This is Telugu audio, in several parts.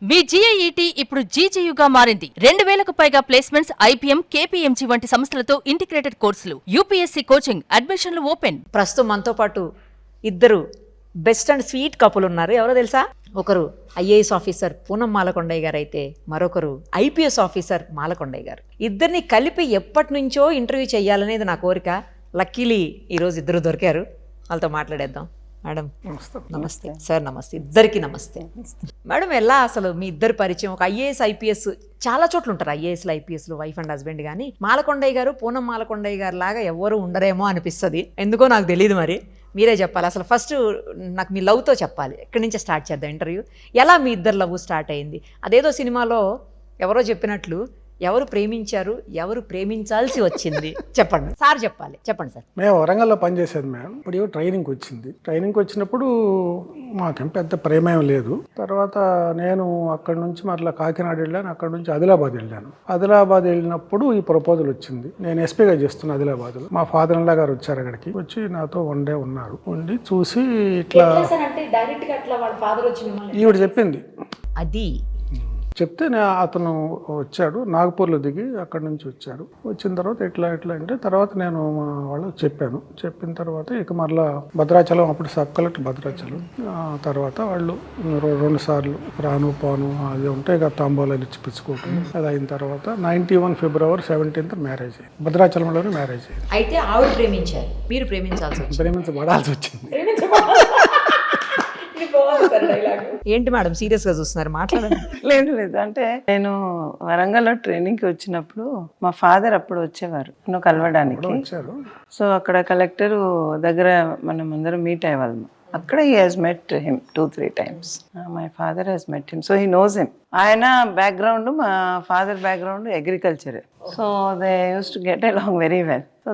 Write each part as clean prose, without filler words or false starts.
మీ GIET ఇప్పుడు GGUగా మారింది. 2000కు పైగా ప్లేస్మెంట్స్, IPM, KPMG వంటి సంస్థలతో ఇంటిగ్రేటెడ్ కోర్సులు. UPSC కోచింగ్, అడ్మిషన్లు ఓపెన్. ప్రస్తుతం మనతో పాటు ఇద్దరు బెస్ట్ అండ్ స్వీట్ కపుల్ ఉన్నారు. ఎవరో తెలుసా? ఒకరు IAS ఆఫీసర్ పూనం మాలకొండయ్య గారు అయితే మరొకరు IPS ఆఫీసర్ మాలకొండయ్య గారు. ఇద్దరిని కలిపి ఎప్పటి నుంచో ఇంటర్వ్యూ చేయాలనేది నా కోరిక. లక్కీలీ ఈరోజు ఇద్దరు దొరికారు. వాళ్ళతో మాట్లాడేద్దాం. మేడం నమస్తే. సార్ నమస్తే. ఇద్దరికి నమస్తే. మేడం, ఎలా అసలు మీ ఇద్దరు పరిచయం? ఒక IAS IPS చాలా చోట్ల ఉంటారు, IASలు IPSలు వైఫ్ అండ్ హస్బెండ్. కానీ మాలకొండయ్య గారు పూనం మాలకొండయ్య గారు లాగా ఎవరు ఉండరేమో అనిపిస్తుంది. ఎందుకో నాకు తెలియదు, మరి మీరే చెప్పాలి. అసలు ఫస్ట్ నాకు మీ లవ్తో చెప్పాలి. ఎక్కడి నుంచే స్టార్ట్ చేద్దాం ఇంటర్వ్యూ. ఎలా మీ ఇద్దరు లవ్ స్టార్ట్ అయింది? అదేదో సినిమాలో ఎవరో చెప్పినట్లు ఎవరు ప్రేమించారు, ఎవరు ప్రేమించాల్సి వచ్చింది? చెప్పండి సార్, చెప్పాలి. చెప్పండి సార్. మేము వరంగల్లో పనిచేసేది మేడం. ఇప్పుడు ట్రైనింగ్కి వచ్చింది. ట్రైనింగ్కి వచ్చినప్పుడు మాకేం పెద్ద ప్రేమేం లేదు. తర్వాత నేను అక్కడి నుంచి మరలా కాకినాడ వెళ్ళాను, అక్కడి నుంచి ఆదిలాబాద్ వెళ్ళాను. ఆదిలాబాద్ వెళ్ళినప్పుడు ఈ ప్రపోజల్ వచ్చింది. నేను ఎస్పీగా చేస్తున్నా ఆదిలాబాద్లో. మా ఫాదర్ ఇన్ లా గారు వచ్చారు అక్కడికి. వచ్చి నాతో వన్ డే ఉన్నారు. ఉండి చూసి ఇట్లా ఈవిడ చెప్పింది. అది చెప్తే అతను వచ్చాడు, నాగపూర్లో దిగి అక్కడి నుంచి వచ్చాడు. వచ్చిన తర్వాత ఎట్లా అంటే తర్వాత నేను వాళ్ళకి చెప్పాను. చెప్పిన తర్వాత ఇక మరలా భద్రాచలం, అప్పుడు సబ్ కలెక్టర్ భద్రాచలం. తర్వాత వాళ్ళు 2 సార్లు రాను పాను అది ఉంటే ఇక తాంబూలాలు ఇచ్చి పిచ్చుకోవటం. అది అయిన తర్వాత 91 ఫిబ్రవరి 17th మ్యారేజ్ అయ్యింది. భద్రాచలంలోనే మ్యారేజ్ అయ్యింది. అయితే ఆవిడ ప్రేమించారు, మీరు ప్రేమించబడాల్సి వచ్చింది. ఏంటి మేడం సీరియస్ గా చూస్తున్నారు? మాట్లాడండి. లేదు అంటే నేను వరంగల్లో ట్రైనింగ్కి వచ్చినప్పుడు మా ఫాదర్ అప్పుడు వచ్చేవారు నన్ను కలవడానికి. సో అక్కడ కలెక్టర్ దగ్గర మనం అందరం మీట్ అయ్యేవాళ్ళము. అక్కడ he has met him 2-3 times. My father has met him, so he knows him. ఆయన బ్యాక్గ్రౌండ్, మా father background agriculture. So they use to get along very well. So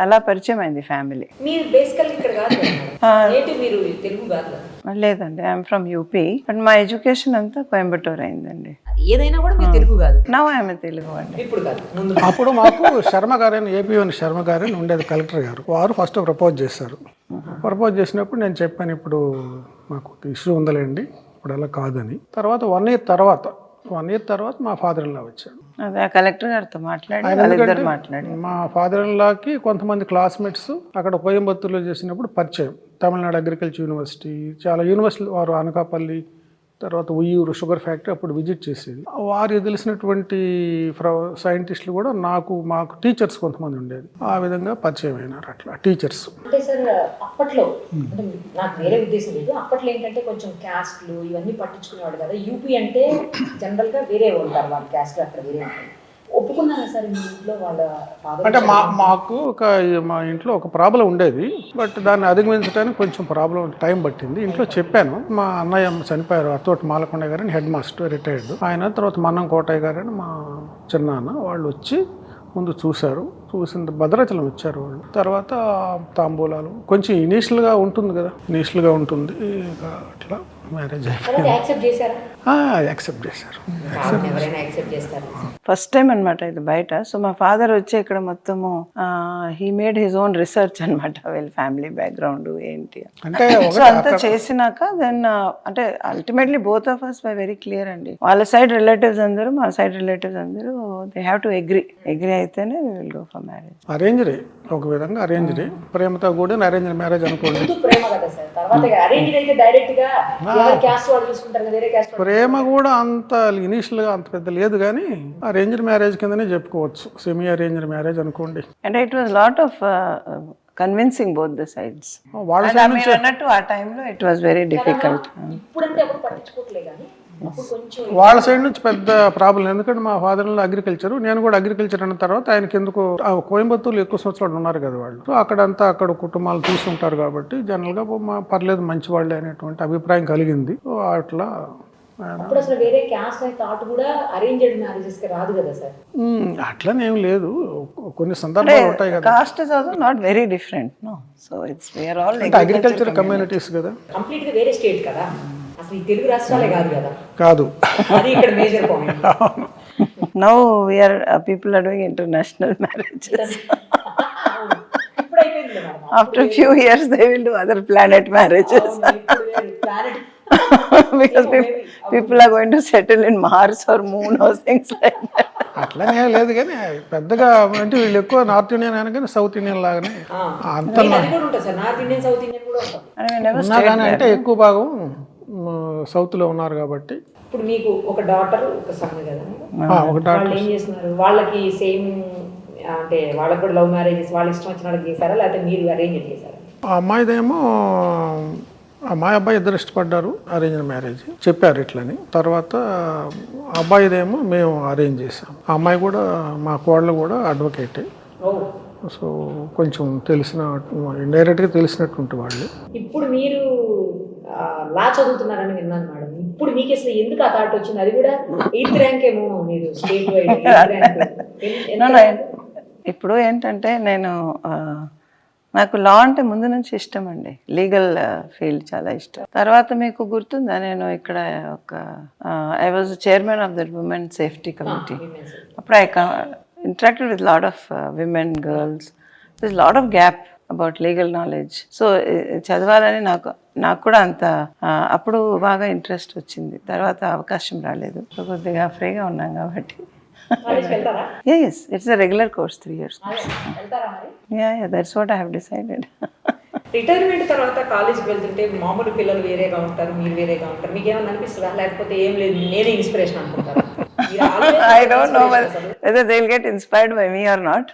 అలా పరిచయం అయింది ఫ్యామిలీ. లేదండి, ఐఎమ్ ఫ్రమ్ యూపీ, బట్ మా ఎడ్యుకేషన్ అంతా కోయంబత్తూర్ అయిందండి. ఏదైనా కూడా మీరు తెలుగు కాదు? నా ఆమె తెలుగు అండి. ఇప్పుడు కాదు, అప్పుడు మాకు శర్మ గారని, ఏపీఎన్ శర్మ గారని ఉండేది కలెక్టర్ గారు. వారు ఫస్ట్ ప్రపోజ్ చేశారు. ప్రపోజ్ చేసినప్పుడు నేను చెప్పాను, ఇప్పుడు మాకు ఇష్యూ ఉందలేండి, ఇప్పుడు అలా కాదని. తర్వాత 1 year తర్వాత మా ఫాదర్ ఇన్ లా వచ్చాడు. అదే కలెక్టర్ గారితో మాట్లాడి మా ఫాదర్ ఇన్ లాకి కొంతమంది క్లాస్మేట్స్ అక్కడ కోయంబత్తూరులో చేసినప్పుడు పరిచయం. తమిళనాడు అగ్రికల్చర్ యూనివర్సిటీ, చాలా యూనివర్సిటీలు వారు, అనకాపల్లి, తర్వాత ఉయ్యూరు షుగర్ ఫ్యాక్టరీ అప్పుడు విజిట్ చేసేది. వారికి తెలిసినటువంటి సైంటిస్టులు కూడా మాకు టీచర్స్ కొంతమంది ఉండేది. ఆ విధంగా పరిచయం అయినారు అట్లా టీచర్స్. అంటే సార్ అప్పట్లో, అంటే నాకు వేరే ఉద్దేశం లేదు, అప్పట్లో ఏంటంటే కొంచెం క్యాస్ట్లు ఇవన్నీ పట్టించుకునేవాడు కదా. యూపీ అంటే జనరల్గా వేరే ఉంటారు, వాళ్ళ క్యాస్ట్ అక్కడ వేరే ఉంటారు. ఒప్పుకున్నారా సార్ మీ ఇంట్లో వాళ్ళ ఫాదర్? అంటే మాకు మా ఇంట్లో ఒక ప్రాబ్లం ఉండేది, బట్ దాన్ని అధిగమించడానికి కొంచెం టైం పట్టింది. ఇంట్లో చెప్పాను. మా అన్నయ్య చనిపోయారు, అతోటి మాలకొండ గారని హెడ్ మాస్టర్, రిటైర్డ్ ఆయన. తర్వాత మన్నం కోటయ్య గారని మా చిన్నాన్న, వాళ్ళు వచ్చి ముందు చూశారు. చూసిన భద్రాచలం వచ్చారు వాళ్ళు. తర్వాత తాంబూలాలు కొంచెం ఇనీషియల్గా ఉంటుంది కదా, ఇనీషియల్గా ఉంటుంది. ఇక అట్లా మ్యారేజ్ అయిపోయింది. యాక్సెప్ట్ చేశారు. ఫస్ట్ టైం అనమాట ఇది బయట. సో మా ఫాదర్ వచ్చి ఇక్కడ మొత్తము he made his own research అనమాట, వీళ్ళ ఫ్యామిలీ బ్యాక్గ్రౌండ్ ఏంటి అంటే. సో అంతా చేసినాక దెన్ అంటే ultimately both of us were very clear అండి. వాళ్ళ సైడ్ రిలేటివ్స్ అందరూ, మా సైడ్ రిలేటివ్స్ అందరూ దే హ్యావ్ టు అగ్రీ అయితేనే we will go for marriage. Arranged, ఒక విధంగా అరేంజ్డ్, ప్రేమతో కూడిన అరేంజ్డ్ మ్యారేజ్ అనుకోండి. ప్రేమ కూడా అంత ఇనీషియల్గా అంత పెద్ద లేదు, కానీ అరేంజ్డ్ మ్యారేజ్ కిందనే చెప్పుకోవచ్చు, సెమీ అరేంజ్డ్ మ్యారేజ్ అనుకోండి. అంటే it was lot of convincing both the sides. అన్నట్టు ఆ టైంలో ఇట్ వాజ్ వెరీ డిఫికల్ట్. వాళ్ళ సైడ్ నుంచి పెద్ద ప్రాబ్లం, ఎందుకంటే మా ఫాదర్ అగ్రికల్చర్, నేను కూడా అగ్రికల్చర్ అన్న తర్వాత ఆయనకి ఎందుకు కోయంబత్తూరులో ఎక్కువ సంవత్సరాలు ఉన్నారు కదా వాళ్ళు. సో అక్కడ కుటుంబాలు చూస్తుంటారు కాబట్టి జనరల్గా పర్లేదు మంచి వాళ్ళే అనేటువంటి అభిప్రాయం కలిగింది. అట్లా అట్లనేం లేదు, కొన్ని సందర్భాలు ఉంటాయి కదా. Caste is also not very different, no. So it's we are all agriculture communities కదా, కంప్లీట్ గా వేరే స్టేట్ కదా, అసలు ఈ తెలుగు రాష్ట్రాలే కాదు కదా. కాదు, అది ఇక్కడ major point. Now we are people are doing international marriages. After a few years they will do other planet marriages. because people are going to settle in Mars or Moon or things like that. అట్లనే లేదు కానీ పెద్దగా అంటే వీళ్ళు ఎక్కువ నార్త్ ఇండియన్ అయినా కానీ సౌత్ ఇండియన్ లాగానే అంత అది కూడా ఉంటుంది sir, north Indian south Indian కూడా ఉంటుంది. And we never ఉన్నా కానీ అంటే ఎక్కువ భాగం సౌత్లో ఉన్నారు కాబట్టి. ఇప్పుడు మీకు ఒక డాటర్ ఒక సన్ కదా, ఒక వాళ్ళు ఏం చేస్తున్నారు? వాళ్ళకి సేమ్ అంటే వాళ్ళకి కూడా లవ్ మ్యారేజెస్ వాళ్ళ ఇష్టం వచ్చిన వాళ్ళకి చేశారా లేకపోతే మీరు అరేంజ్ చేశారా? ఆ అమ్మాయిదేమో అమ్మాయి అబ్బాయి ఇద్దరు ఇష్టపడ్డారు, అరేంజ్ మ్యారేజ్ చెప్పారు ఇట్లని. తర్వాత అబ్బాయిదేమో మేము అరేంజ్ చేసాం. ఆ అమ్మాయి కూడా మా కోడలు కూడా అడ్వకేటే. సో కొంచెం తెలిసిన ఇండైరెక్ట్గా తెలిసినట్టుంటే వాళ్ళు. ఇప్పుడు మీరు లా చదువుతున్నారని విన్నాను మేడం. ఇప్పుడు మీకు అసలు ఎందుకు ఆ థాట్ వచ్చింది? అది కూడా 8th ర్యాంక్ ఏమో మీరు స్టేట్ వైడ్. ఇప్పుడు ఏంటంటే నేను నాకు లా అంటే ముందు నుంచి ఇష్టం అండి, లీగల్ ఫీల్డ్ చాలా ఇష్టం. తర్వాత మీకు గుర్తుందా, నేను ఇక్కడ ఒక I was chairman of the women safety committee. అప్పుడు I interacted with lot of women, girls. This lot of gap about legal knowledge. So చదవాలని నాకు కూడా అంత అప్పుడు బాగా ఇంట్రెస్ట్ వచ్చింది. తర్వాత అవకాశం రాలేదు. సో కొద్దిగా ఫ్రీగా ఉన్నాం కాబట్టి. Yes, it's a regular course, 3 years. Yeah, that's what I have decided. Retirement తర్వాత కాలేజ్కి వెళ్తుంటే మామూలు పిల్లలు వేరేగా ఉంటారు, మీరు వేరేగా ఉంటారు. మీకు ఏమైనా అనిపిస్తుందా? లేకపోతే ఏం లేదు నేనే ఇన్స్పిరేషన్ అనుకుంటారు? I don't know whether they'll get inspired by me or not,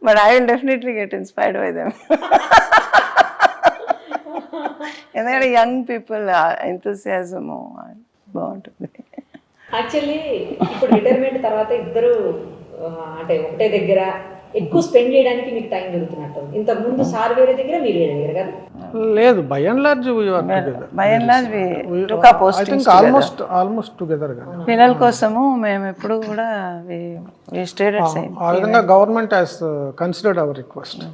but I will definitely get inspired by them. ఎందుకంటే యంగ్ పీపుల్ enthusiasm బాగుంటుంది. యాక్చువల్లీ ఇప్పుడు రిటైర్మెంట్ తర్వాత ఇద్దరు అంటే ఒకటే దగ్గర ఎక్కువ స్పెండ్ చేయడానికి మీకు టైం దొరుకుతున్నట్టు. ఇంతకు ముందు సార్ వేరే దగ్గర మీరు వేరే దగ్గర కదా? లేదు, by and large almost together గా. పిల్లల కోసము మేము ఎప్పుడు కూడా ఆ విధంగా government has considered our request.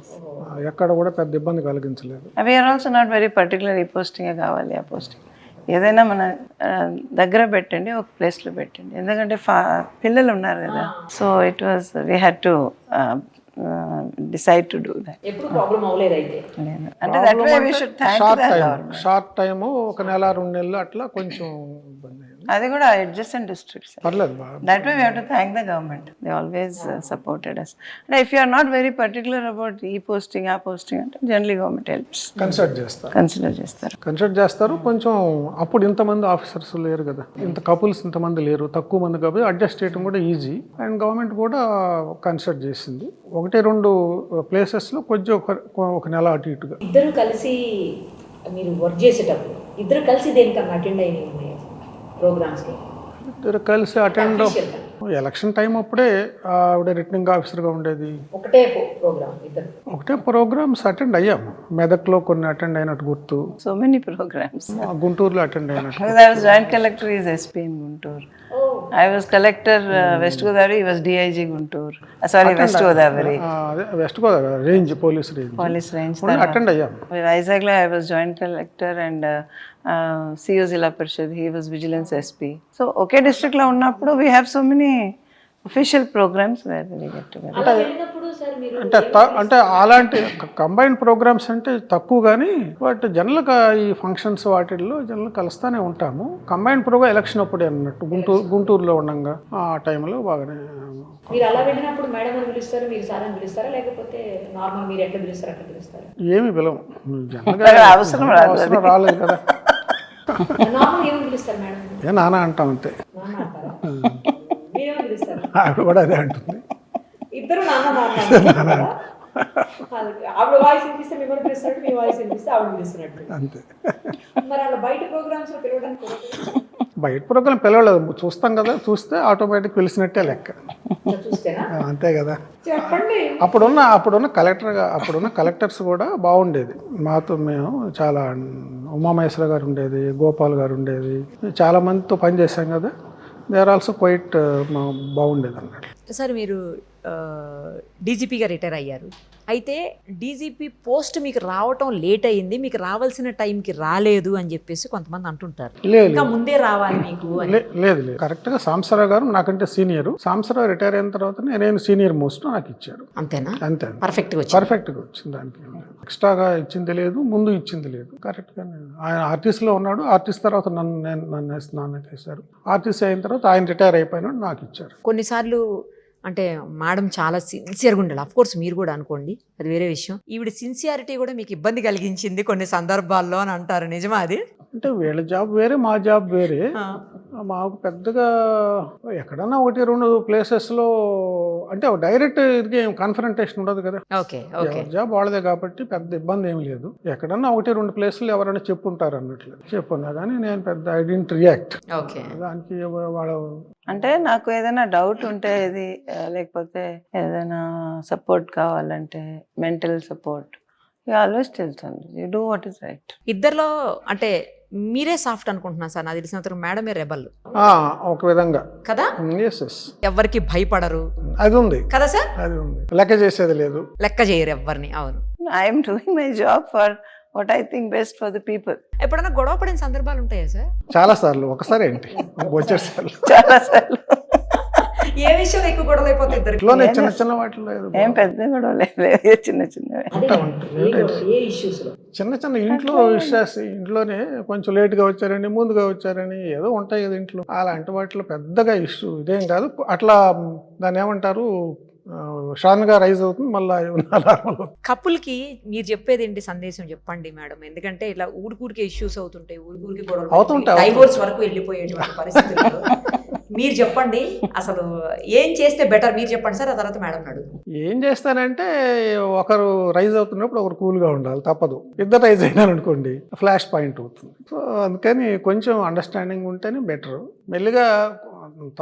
ఎక్కడ కూడా పెద్ద ఇబ్బంది కలిగించలేదు. అవి are also not very particular. ఈ పోస్టింగే కావాలి, ఆ పోస్టింగ్ ఏదైనా మన దగ్గర పెట్టండి, ఒక ప్లేస్లో పెట్టండి. ఎందుకంటే పిల్లలు ఉన్నారు కదా. So it was we had to decide to do that. ఎప్పుడు ప్రాబ్లం అవ్వలేదు అయితే? అంటే that way we should thank the government. Short time ఒక నెల 2 నెలలు అట్లా కొంచెం ఇబ్బంది అయింది. అది కూడా adjacent districts. పర్లేదు. That way we have to thank the government. They always supported us. And if you are not very particular about e-posting, posting, generally government helps. Consider చేస్తారు. కొంచెం అప్పుడు ఇంతమంది ఆఫీసర్స్ లేరు కదా, ఇంత కపుల్స్ ఇంతమంది లేరు, తక్కువ మంది కాబట్టి అడ్జస్ట్ చేయడం కూడా ఈజీ. అండ్ గవర్నమెంట్ కూడా కన్సిడర్ చేసింది. 1-2 ప్లేసెస్లో కొంచెం ఒక నెల అటు ఇటుగా. ఇద్దరు కలిసి మీరు వర్క్ చేసేటప్పుడు ఇద్దరు కలిసి దేనికన్నా అటెండ్ అయినవి ఉన్నాయి ప్రోగ్రామ్స్కి? ఇద్దరు కలిసి అటెండ్ ఎలక్షన్ టైం అప్పుడే ఆవిడ రిటర్నింగ్ ఆఫీసర్గా ఉండేది. ఒకటే ప్రోగ్రామ్స్ అటెండ్ అయ్యాము. మెదక్లో కొన్ని అటెండ్ అయినట్టు గుర్తు. So many programmes. గుంటూరులో అటెండ్ అయినట్టు. I was joint collector is SP in Guntur. I was collector West Godavari, he was DIG Guntur. Sorry, West Godavari. West Godavari range, police range. Attend అయ్యాము. Vizagla I was joint collector and CO Zilla Parishad, he was vigilance SP. So okay district లో ఉన్నప్పుడు we have so many official programs where we get together. అంటే అలాంటి కంబైన్ ప్రోగ్రామ్స్ అంటే తక్కువ కానీ, బట్ జనరల్గా ఈ ఫంక్షన్స్ వాటిల్లో జనరల్ కలుస్తూనే ఉంటాము. కంబైన్ ప్రోగ్రామ్ ఎలక్షన్ అప్పుడే అన్నట్టు గుంటూరులో ఉండగా ఆ టైంలో బాగానే. మీరు అలా వెళ్ళినప్పుడు మేడం అని పిలుస్తారు, మీరు సార్ అని పిలుస్తారా, లేకపోతే నార్మల్ మీరు ఎట్లా పిలుస్తారు అట్లా పిలుస్తారా? ఏమి పిలవం, జనరల్గా అవసరం రాలేదు కదా. నార్మల్ ఏమని పిలుస్తారు మేడం? ఏ నాన్న అంటాం అంతే. ఆవిడ కూడా అదే అంటుంది. ఇద్దరు ఆవిడ వాయిస్ వినిపిస్తే మిమ్మల్ని పిలుస్తున్నట్టు, మీ వాయిస్ వినిపిస్తే ఆవిడ పిలుస్తున్నట్టు అంతే. మరి అలా బయట ప్రోగ్రామ్స్ లో పిలవడానికి బయట ప్రోగ్రాం పిలవలేదు, చూస్తాం కదా, చూస్తే ఆటోమేటిక్ పిలిచినట్టే లెక్క. అంతే కదా. అప్పుడున్న కలెక్టర్స్ కూడా బాగుండేది మాతో. మేము చాలా ఉమామహేశ్వర గారు ఉండేది, గోపాల్ గారు ఉండేది, చాలా మందితో పనిచేసాం కదా. దే ఆర్ ఆల్సో క్వైట్ బాగుండేది అన్నట్లు. సార్ మీరు డీజీపీగా రిటైర్ అయ్యారు, అయితే డీజీపీ పోస్ట్ మీకు రావటం లేట్ అయ్యింది, మీకు రావాల్సిన టైంకి రాలేదు అని చెప్పేసి కొంతమంది అంటుంటారు. లేదు ఇంకా ముందే రావాలి మీకు అని. లేదు కరెక్ట్గా సాంబశివరావు గారు నాకంటే సీనియర్. సాంబశివరావు రిటైర్ అయిన తర్వాత నేను సీనియర్ మోస్ట్ నాకు ఇచ్చారు. అంతేనా? అంతే, పర్ఫెక్ట్గా వచ్చింది. పర్ఫెక్ట్గా వచ్చింది. దానికి ఎక్స్ట్రాగా ఇచ్చింది లేదు, ముందు ఇచ్చింది లేదు. కరెక్ట్గా ఆయన ఆర్టిస్ట్లో ఉన్నాడు, ఆర్టిస్ట్ తర్వాత నన్ను చేశారు. ఆర్టిస్ట్ అయిన తర్వాత ఆయన రిటైర్ అయిపోయినాడు, నాకు ఇచ్చారు. కొన్నిసార్లు అంటే మేడం చాలా సిన్సియర్గా ఉండాలి. అఫ్ కోర్స్ మీరు కూడా అనుకోండి, అది వేరే విషయం. ఈవిడ సిన్సియారిటీ కూడా మీకు ఇబ్బంది కలిగించింది కొన్ని సందర్భాల్లో అని అంటారు, నిజమా అది? అంటే వీళ్ళ జాబ్ వేరే, మా జాబ్ వేరే. మాకు పెద్దగా ఎక్కడన్నా 1-2 ప్లేసెస్లో అంటే డైరెక్ట్ ఇది కన్ఫరంటేషన్ ఉండదు కదా. ఓకే జాబ్ వాళ్ళదే కాబట్టి పెద్ద ఇబ్బంది ఏమి లేదు. ఎక్కడన్నా 1-2 ప్లేసులు ఎవరైనా చెప్పుంటారు అన్నట్లు చెప్పున్నా కానీ నేను పెద్ద ఐ డోంట్ రియాక్ట్. ఓకే. దానికి వాళ్ళ అంటే నాకు ఏదైనా డౌట్ ఉంటే ఇది లేకపోతే ఏదైనా సపోర్ట్ కావాలంటే మెంటల్ సపోర్ట్ ఆల్వేస్ తెలుస్తుంది. You do what is right. ఇద్దరిలో అంటే మీరే సాఫ్ట్ అనుకుంటున్నా సార్, నాకు తెలిసినంత మేడమే రెబల్ ఒక విధంగా కదా. ఎవరికి భయపడరు, అది ఉంది కదా సార్. అది ఉంది, లెక్క చేసేది లేదు, లెక్క చేయరు ఎవరిని. అవును. I'm doing my job for what I think best for the people. ఎప్పుడైనా గొడవ పడిన సందర్భాలు ఉంటాయా సార్? చాలా సార్లు. ఒకసారి ఏంటి, వచ్చే సార్లు చాలా సార్లు. ఏ విషయం ఎక్కువ గొడవలు అయిపోతాయి ఇద్దరికి? చిన్న చిన్న వాటిలో ఏం పెద్ద గొడవ లేదు, చిన్న చిన్నవే. చిన్న చిన్న ఇంట్లో విషయాస్, ఇంట్లోనే కొంచెం లేట్గా వచ్చారని, ముందుగా వచ్చారని ఏదో ఉంటాయి కదా ఇంట్లో. అలాంటి వాటిలో పెద్దగా ఇష్యూ ఇదేం కాదు. అట్లా దాన్ని ఏమంటారు, షాన్గా రైజ్ అవుతుంది, మళ్ళీ నార్మల్. కపుల్కి మీరు చెప్పేది ఏంటి సందేశం చెప్పండి మేడం? ఎందుకంటే ఇలా ఊరికే ఇష్యూస్ అవుతుంటాయి, ఊరికి గొడవలు అవుతుంటాయి, డైవోర్స్ వరకు వెళ్ళిపోయేటువంటి పరిస్థితుల్లో మీరు చెప్పండి అసలు ఏం చేస్తే బెటర్, మీరు చెప్పండి సార్, ఆ తర్వాత మేడం అడుగు. ఏం చేస్తానంటే ఒకరు రైజ్ అవుతున్నప్పుడు ఒకరు కూల్గా ఉండాలి, తప్పదు. ఇద్దరు రైజ్ అయినారు అనుకోండి ఫ్లాష్ పాయింట్ అవుతుంది. సో అందుకని కొంచెం అండర్స్టాండింగ్ ఉంటేనే బెటర్. మెల్లిగా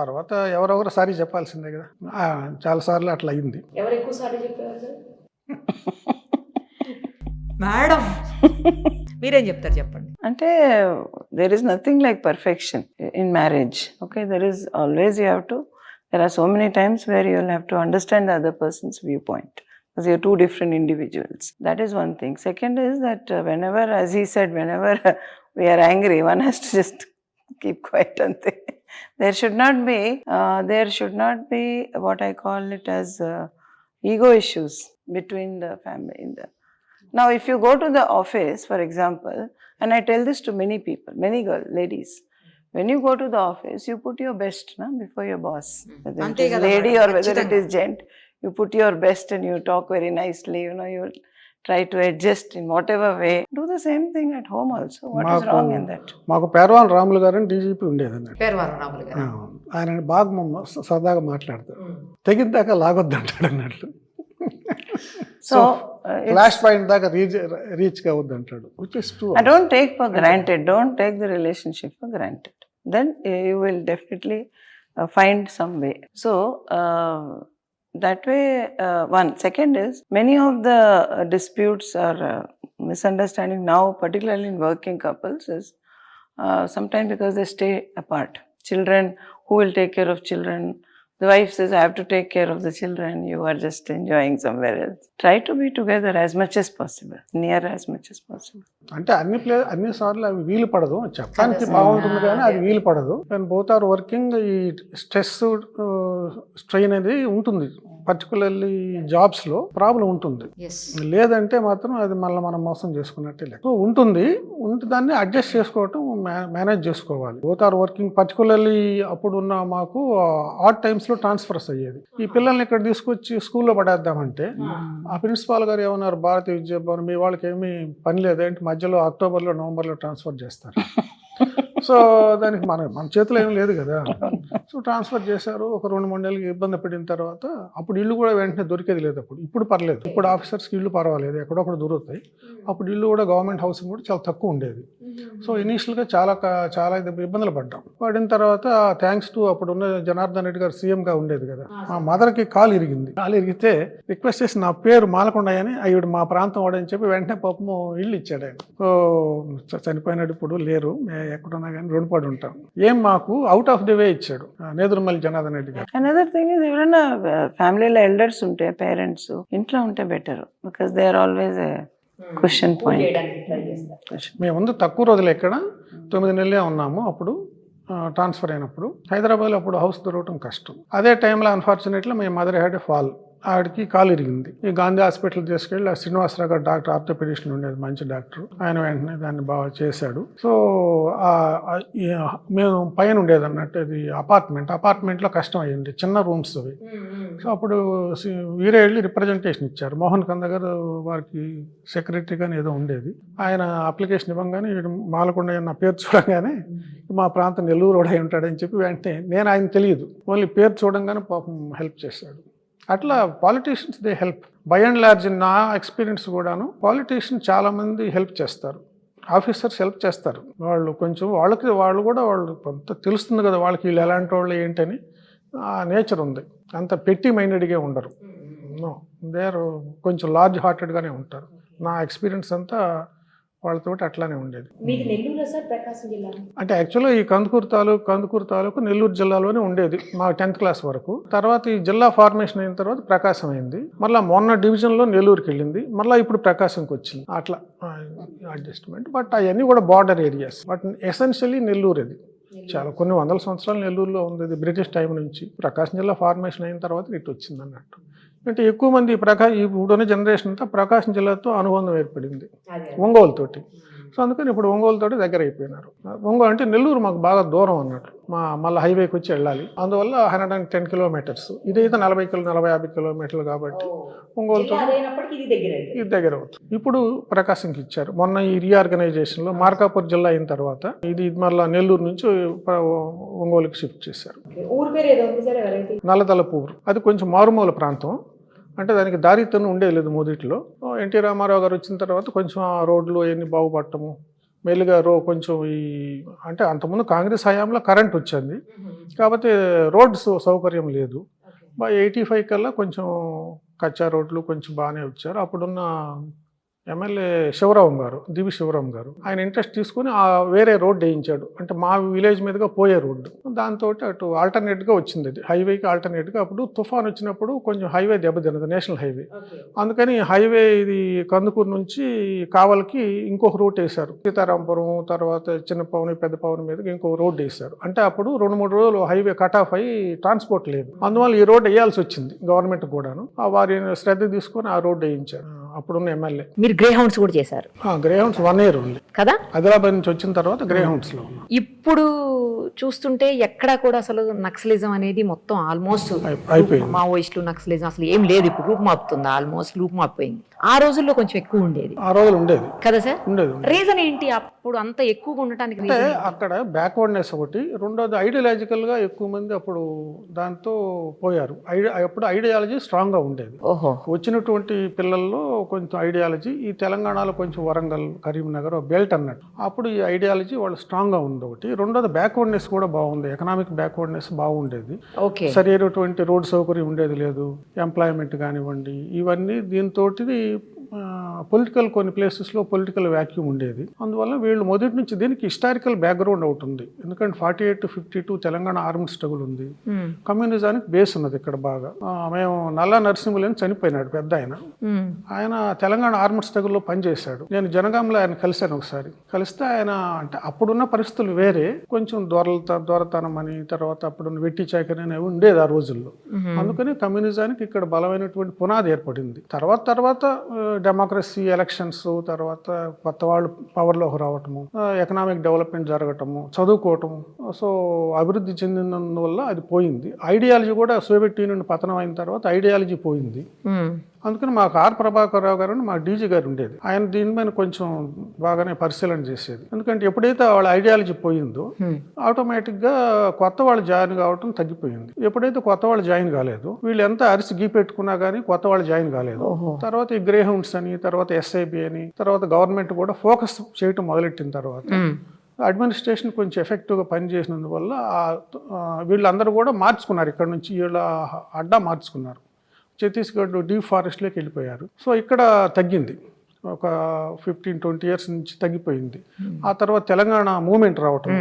తర్వాత ఎవరెవరు సారీ చెప్పాల్సిందే కదా. చాలాసార్లు అట్లా అయింది. ఎవరు ఎక్కువ సార్లు చెప్పేవారు సార్? మేడం మీరేం చెప్తారు చెప్పండి. అంటే there is nothing like perfection in marriage. Okay, there is always there are so many times where you will have to understand the other person's viewpoint because you're two different individuals. That is one thing. Second is that whenever, as he said, whenever we are angry, one has to just keep quiet and think. There should not be what I call it as ego issues between the family. Now, if you go to the office, for example, and I tell this to many people, many ladies, when you go to the office, you put your best before your boss. Whether it is lady or whether it is gent, you put your best and you talk very nicely. You try to adjust in whatever way. Do the same thing at home also. What is wrong in that? మాకు పేర్వాన్ రాములు గారు అని డీజీపీ ఉండేదండి. పేర్వాన్ రాములు గారు ఆయన బాగా సరదాగా మాట్లాడతారు. తెగిన దాకా లాగొద్దు అంటాడు అన్నట్లు. So ఫ్లాష్ పాయింట్ దాకా రీచ్ కావద్దు అంటాడు. Which is true. I don't take for granted. Don't take the relationship for granted. Then you will definitely find some way. So that way, one. Second is, many of the disputes or misunderstanding now, particularly in working couples, is sometimes because they stay apart. Children, who will take care of children? The wife says, I have to take care of the children. You are just enjoying somewhere else. Try to be together as much as possible, near as much as possible. అంటే అన్ని సార్లు అవి వీలు పడదు. చెప్పడానికి బాగుంటుంది కానీ అది వీలు పడదు. And both are working. ఈ స్ట్రెస్ స్ట్రెయిన్ అనేది ఉంటుంది. పర్టికులర్లీ జాబ్స్ లో ప్రాబ్లం ఉంటుంది. లేదంటే మాత్రం అది మళ్ళీ మనం మోసం చేసుకున్నట్టే లెక్క ఉంటుంది. దాన్ని అడ్జస్ట్ చేసుకోవటం, మేనేజ్ చేసుకోవాలి. Both are working. పర్టికులర్లీ అప్పుడున్న మాకు ఆడ్ టైమ్స్ లో ట్రాన్స్ఫర్స్ అయ్యేది. ఈ పిల్లల్ని ఇక్కడ తీసుకొచ్చి స్కూల్లో పడేద్దామంటే ఆ ప్రిన్సిపాల్ గారు ఏమన్నారు, భారతీయ విద్యాభవన్ మీ వాళ్ళకి ఏమీ పని లేదంటే మధ్యలో అక్టోబర్లో నవంబర్లో ట్రాన్స్ఫర్ చేస్తారు. సో దానికి మన చేతిలో ఏం లేదు కదా. సో ట్రాన్స్ఫర్ చేశారు. ఒక 2-3 నెలలకి ఇబ్బంది పడిన తర్వాత అప్పుడు ఇల్లు కూడా వెంటనే దొరికేది లేదు. ఇప్పుడు పర్లేదు. ఇప్పుడు ఆఫీసర్స్కి ఇల్లు పర్వాలేదు, ఎక్కడొక్కడ దొరుకుతాయి. అప్పుడు ఇల్లు కూడా గవర్నమెంట్ హౌసింగ్ కూడా చాలా తక్కువ ఉండేది. సో ఇనీషియల్గా చాలా ఇబ్బందులు పడిన తర్వాత థ్యాంక్స్ టు అప్పుడున్న జనార్దన్ రెడ్డి గారు సీఎంగా ఉండేది కదా, మా మదర్కి కాలు ఇరిగితే రిక్వెస్ట్ చేసి నా పేరు మాలకొండయ్య అని, అయ్యుడు మా ప్రాంతం వాడని చెప్పి వెంటనే పాపము ఇల్లు ఇచ్చాడు ఆయన. సో చనిపోయినట్టు ఇప్పుడు లేరు, ఎక్కడున్నా కానీ రుణపడి ఉంటాం. ఏం మాకు అవుట్ ఆఫ్ ది వే ఇచ్చాడు. నేదురుమల్లి జనార్దన్ రెడ్డి గారు. అనదర్ థింగ్ ఇస్ ఎవరైనా ఫ్యామిలీలో ఎల్డర్స్ ఉంటే పేరెంట్స్ ఇంట్లో ఉంటే better because they are always question point. చేయడానికి ట్రై చేస్తారు. మేము ముందు తక్కువ రోజులు ఎక్కడ 9 నెలలే ఉన్నాము అప్పుడు ట్రాన్స్ఫర్ అయినప్పుడు. హైదరాబాద్లో అప్పుడు హౌస్ దొరకడం కష్టం. అదే టైంలో unfortunately my mother had a fall. ఆవిడకి కాలు ఇరిగింది. ఈ గాంధీ హాస్పిటల్ తీసుకెళ్ళి ఆ శ్రీనివాసరావు గారు డాక్టర్ ఆర్థోపెడిషన్ ఉండేది, మంచి డాక్టర్. ఆయన వెంటనే దాన్ని బాగా చేశాడు. సో మేము పైన ఉండేది అన్నట్టు అది అపార్ట్మెంట్లో కష్టం అయ్యింది, చిన్న రూమ్స్ అవి. సో అప్పుడు వీరే వెళ్ళి రిప్రజెంటేషన్ ఇచ్చారు. మోహన్ కంద గారు వారికి సెక్రటరీగానే ఏదో ఉండేది. ఆయన అప్లికేషన్ ఇవ్వగానే మాలకొండ నా పేరు చూడగానే మా ప్రాంతం నెల్లూరు అయి ఉంటాడని చెప్పి వెంటనే, నేను ఆయన తెలియదు, ఓన్లీ పేరు చూడంగానే పాపం హెల్ప్ చేశాడు. అట్లా politicians they help by and large. నా ఎక్స్పీరియన్స్ కూడాను పాలిటీషియన్ చాలామంది హెల్ప్ చేస్తారు, ఆఫీసర్స్ హెల్ప్ చేస్తారు. వాళ్ళు కొంచెం వాళ్ళు కూడా కొంత తెలుస్తుంది కదా వాళ్ళకి వీళ్ళు ఎలాంటి వాళ్ళు ఏంటని. ఆ నేచర్ ఉంది, అంత పెట్టి మైండెడ్గా ఉండరు. దే ఆర్ కొంచెం లార్జ్ హార్టెడ్గానే ఉంటారు. నా ఎక్స్పీరియన్స్ అంతా వాళ్ళతో అట్లానే ఉండేది. మీది నెల్లూరు సార్, ప్రకాశం జిల్లా? అంటే యాక్చువల్గా ఈ కందుకూరు తాలూకు నెల్లూరు జిల్లాలోనే ఉండేది మా 10th క్లాస్ వరకు. తర్వాత ఈ జిల్లా ఫార్మేషన్ అయిన తర్వాత ప్రకాశం అయింది. మళ్ళీ మొన్న డివిజన్లో నెల్లూరుకి వెళ్ళింది, మళ్ళీ ఇప్పుడు ప్రకాశంకి వచ్చింది. అట్లా అడ్జస్ట్మెంట్. బట్ అవన్నీ కూడా border areas. But essentially Nellore అది చాలా కొన్ని వందల సంవత్సరాలు నెల్లూరులో ఉంది. ఇది బ్రిటిష్ టైం నుంచి. ప్రకాశం జిల్లా ఫార్మేషన్ అయిన తర్వాత ఇటు వచ్చింది అన్నట్టు. అంటే ఎక్కువ మంది ఇప్పుడున్న జనరేషన్ అంతా ప్రకాశం జిల్లాతో అనుబంధం ఏర్పడింది, ఒంగోలుతోటి. సో అందుకని ఇప్పుడు ఒంగోలుతోటి దగ్గర అయిపోయినారు. ఒంగోలు అంటే నెల్లూరు మాకు బాగా దూరం అన్నట్లు, మళ్ళీ హైవేకి వచ్చి వెళ్ళాలి. అందువల్ల 110 కిలోమీటర్స్. ఇదైతే 40-50 కిలోమీటర్లు కాబట్టి ఒంగోలుతో ఇది దగ్గర అవుతుంది. ఇప్పుడు ప్రకాశంకి ఇచ్చారు. మొన్న ఈ రీఆర్గనైజేషన్లో మార్కాపూర్ జిల్లా అయిన తర్వాత ఇది మళ్ళీ నెల్లూరు నుంచి ఒంగోలుకి షిఫ్ట్ చేశారు. నల్లతలపూరు అది కొంచెం మారుమూల ప్రాంతం. అంటే దానికి దారితను ఉండేది లేదు మొదట్లో. ఎన్టీ రామారావు గారు వచ్చిన తర్వాత కొంచెం ఆ రోడ్లు అవన్నీ బాగుపడటము, మెల్లిగా కొంచెం అంటే అంతకుముందు కాంగ్రెస్ హయాంలో కరెంట్ వచ్చింది కాకపోతే రోడ్స్ సౌకర్యం లేదు. 85 కల్లా కొంచెం కచ్చా రోడ్లు కొంచెం బాగానే వచ్చారు. అప్పుడున్న ఎమ్మెల్యే దివి శివరాం గారు ఆయన ఇంట్రెస్ట్ తీసుకుని వేరే రోడ్డు వేయించాడు. అంటే మా విలేజ్ మీదుగా పోయే రోడ్డు. దాంతో అటు ఆల్టర్నేట్గా వచ్చింది, అది హైవేకి ఆల్టర్నేట్గా. అప్పుడు తుఫాన్ వచ్చినప్పుడు కొంచెం హైవే దెబ్బతిన్నది, నేషనల్ హైవే. అందుకని హైవే ఇది కందుకూరు నుంచి కావలికి ఇంకొక రూట్ వేశారు. సీతారాంపురం తర్వాత చిన్నపవని పెద్దపవని మీదకి ఇంకొక రోడ్డు వేశారు. అంటే అప్పుడు 2-3 రోజులు హైవే కట్ ఆఫ్ అయ్యి ట్రాన్స్పోర్ట్ లేదు. అందువల్ల ఈ రోడ్డు వేయాల్సి వచ్చింది గవర్నమెంట్ కూడాను. వారి శ్రద్ధ తీసుకొని ఆ రోడ్డు వేయించారు అప్పుడున్న ఎమ్మెల్యే. మీరు గ్రే హౌండ్స్ కూడా చేశారు? గ్రే హౌండ్స్ 1 year ఉంది కదా. ఆదిలాబాద్ నుంచి వచ్చిన తర్వాత గ్రే హౌండ్స్ లో ఉన్నాం. ఇప్పుడు చూస్తుంటే ఎక్కడా కూడా అసలు నక్సలిజం అనేది మొత్తం ఆల్మోస్ట్ అయిపోయింది. మావోయిస్టులు నక్సలిజం అసలు ఏం లేదు. ఇప్పుడు రూపుమాపుతుంది, ఆల్మోస్ట్ రూపుమాపోయింది. ఆ రోజుల్లో కొంచెం ఎక్కువ ఉండేది. ఆ రోజులు ఉండేది కదా సార్? ఉండేది. రీజన్ ఏంటి అప్పుడు అంత ఎక్కువగా ఉండటానికి? అంటే అక్కడ బ్యాక్వర్డ్నెస్ ఒకటి, రెండోది ఐడియాలజికల్ గా ఎక్కువ మంది అప్పుడు దాంతో పోయారు. అప్పుడు ఐడియాలజీ స్ట్రాంగ్ గా ఉండేది. ఓహో. వచ్చినటువంటి పిల్లల్లో కొంచెం ఐడియాలజీ ఈ తెలంగాణలో కొంచెం వరంగల్ కరీంనగర్ బెల్ట్ అన్నట్టు అప్పుడు ఈ ఐడియాలజీ వాళ్ళు స్ట్రాంగ్ గా ఉంది ఒకటి. రెండోది బ్యాక్వర్డ్నెస్ కూడా బాగుంది, ఎకనామిక్ బ్యాక్వర్డ్నెస్ బాగుండేది. సరైనటువంటి రోడ్ సౌకర్యం ఉండేది లేదు, ఎంప్లాయ్మెంట్ కానివ్వండి ఇవన్నీ. దీంతో పొలిటికల్ కొన్ని ప్లేసెస్లో పొలిటికల్ వ్యాక్యూమ్ ఉండేది. అందువల్ల వీళ్ళు మొదటి నుంచి దీనికి హిస్టారికల్ బ్యాక్గ్రౌండ్ ఒకటి ఉంది. ఎందుకంటే 48 to 52 తెలంగాణ ఆర్మ్డ్ స్ట్రగుల్ ఉంది. కమ్యూనిజానికి బేస్ ఉన్నది ఇక్కడ బాగా. మేము నల్లా నరసింహులని చనిపోయినాడు పెద్ద ఆయన తెలంగాణ ఆర్మ్డ్ స్ట్రగుల్లో పనిచేశాడు. నేను జనగాంలో ఆయన కలిశాను ఒకసారి. కలిస్తే ఆయన అంటే అప్పుడున్న పరిస్థితులు వేరే, కొంచెం దొరతనం అని తర్వాత అప్పుడున్న వెట్టి చాకరి అనేవి ఉండేది ఆ రోజుల్లో. అందుకని కమ్యూనిజానికి ఇక్కడ బలమైనటువంటి పునాది ఏర్పడింది. తర్వాత డెమోక్రసీ ఎలక్షన్స్ తర్వాత కొత్త వాళ్ళు పవర్లోకి రావటము, ఎకనామిక్ డెవలప్మెంట్ జరగటము, చదువుకోవటము. సో అభివృద్ధి చెందినందువల్ల అది పోయింది. ఐడియాలజీ కూడా సోవియట్ యూనియన్ పతనం అయిన తర్వాత ఐడియాలజీ పోయింది. అందుకని మాకు ఆర్ ప్రభాకర్ రావు గారు మా డీజీ గారు ఉండేది. ఆయన దీని మీద కొంచెం బాగానే పరిశీలన చేసేది. ఎందుకంటే ఎప్పుడైతే వాళ్ళ ఐడియాలజీ పోయిందో ఆటోమేటిక్గా కొత్త వాళ్ళు జాయిన్ కావటం తగ్గిపోయింది. ఎప్పుడైతే కొత్త వాళ్ళు జాయిన్ కాలేదు, వీళ్ళు ఎంత అరిసి గీ పెట్టుకున్నా కానీ కొత్త వాళ్ళు జాయిన్ కాలేదు. తర్వాత ఈ గ్రే హౌండ్స్ అని తర్వాత ఎస్ఐబి అని తర్వాత గవర్నమెంట్ కూడా ఫోకస్ చేయటం మొదలెట్టిన తర్వాత అడ్మినిస్ట్రేషన్ కొంచెం ఎఫెక్టివ్గా పనిచేసినందువల్ల వీళ్ళందరూ కూడా మార్చుకున్నారు. ఇక్కడ నుంచి వీళ్ళ అడ్డా మార్చుకున్నారు, ఛత్తీస్గఢ్ డీప్ ఫారెస్ట్లోకి వెళ్ళిపోయారు. సో ఇక్కడ తగ్గింది. ఒక 15-20 ఇయర్స్ నుంచి తగ్గిపోయింది. ఆ తర్వాత తెలంగాణ మూమెంట్ రావటం,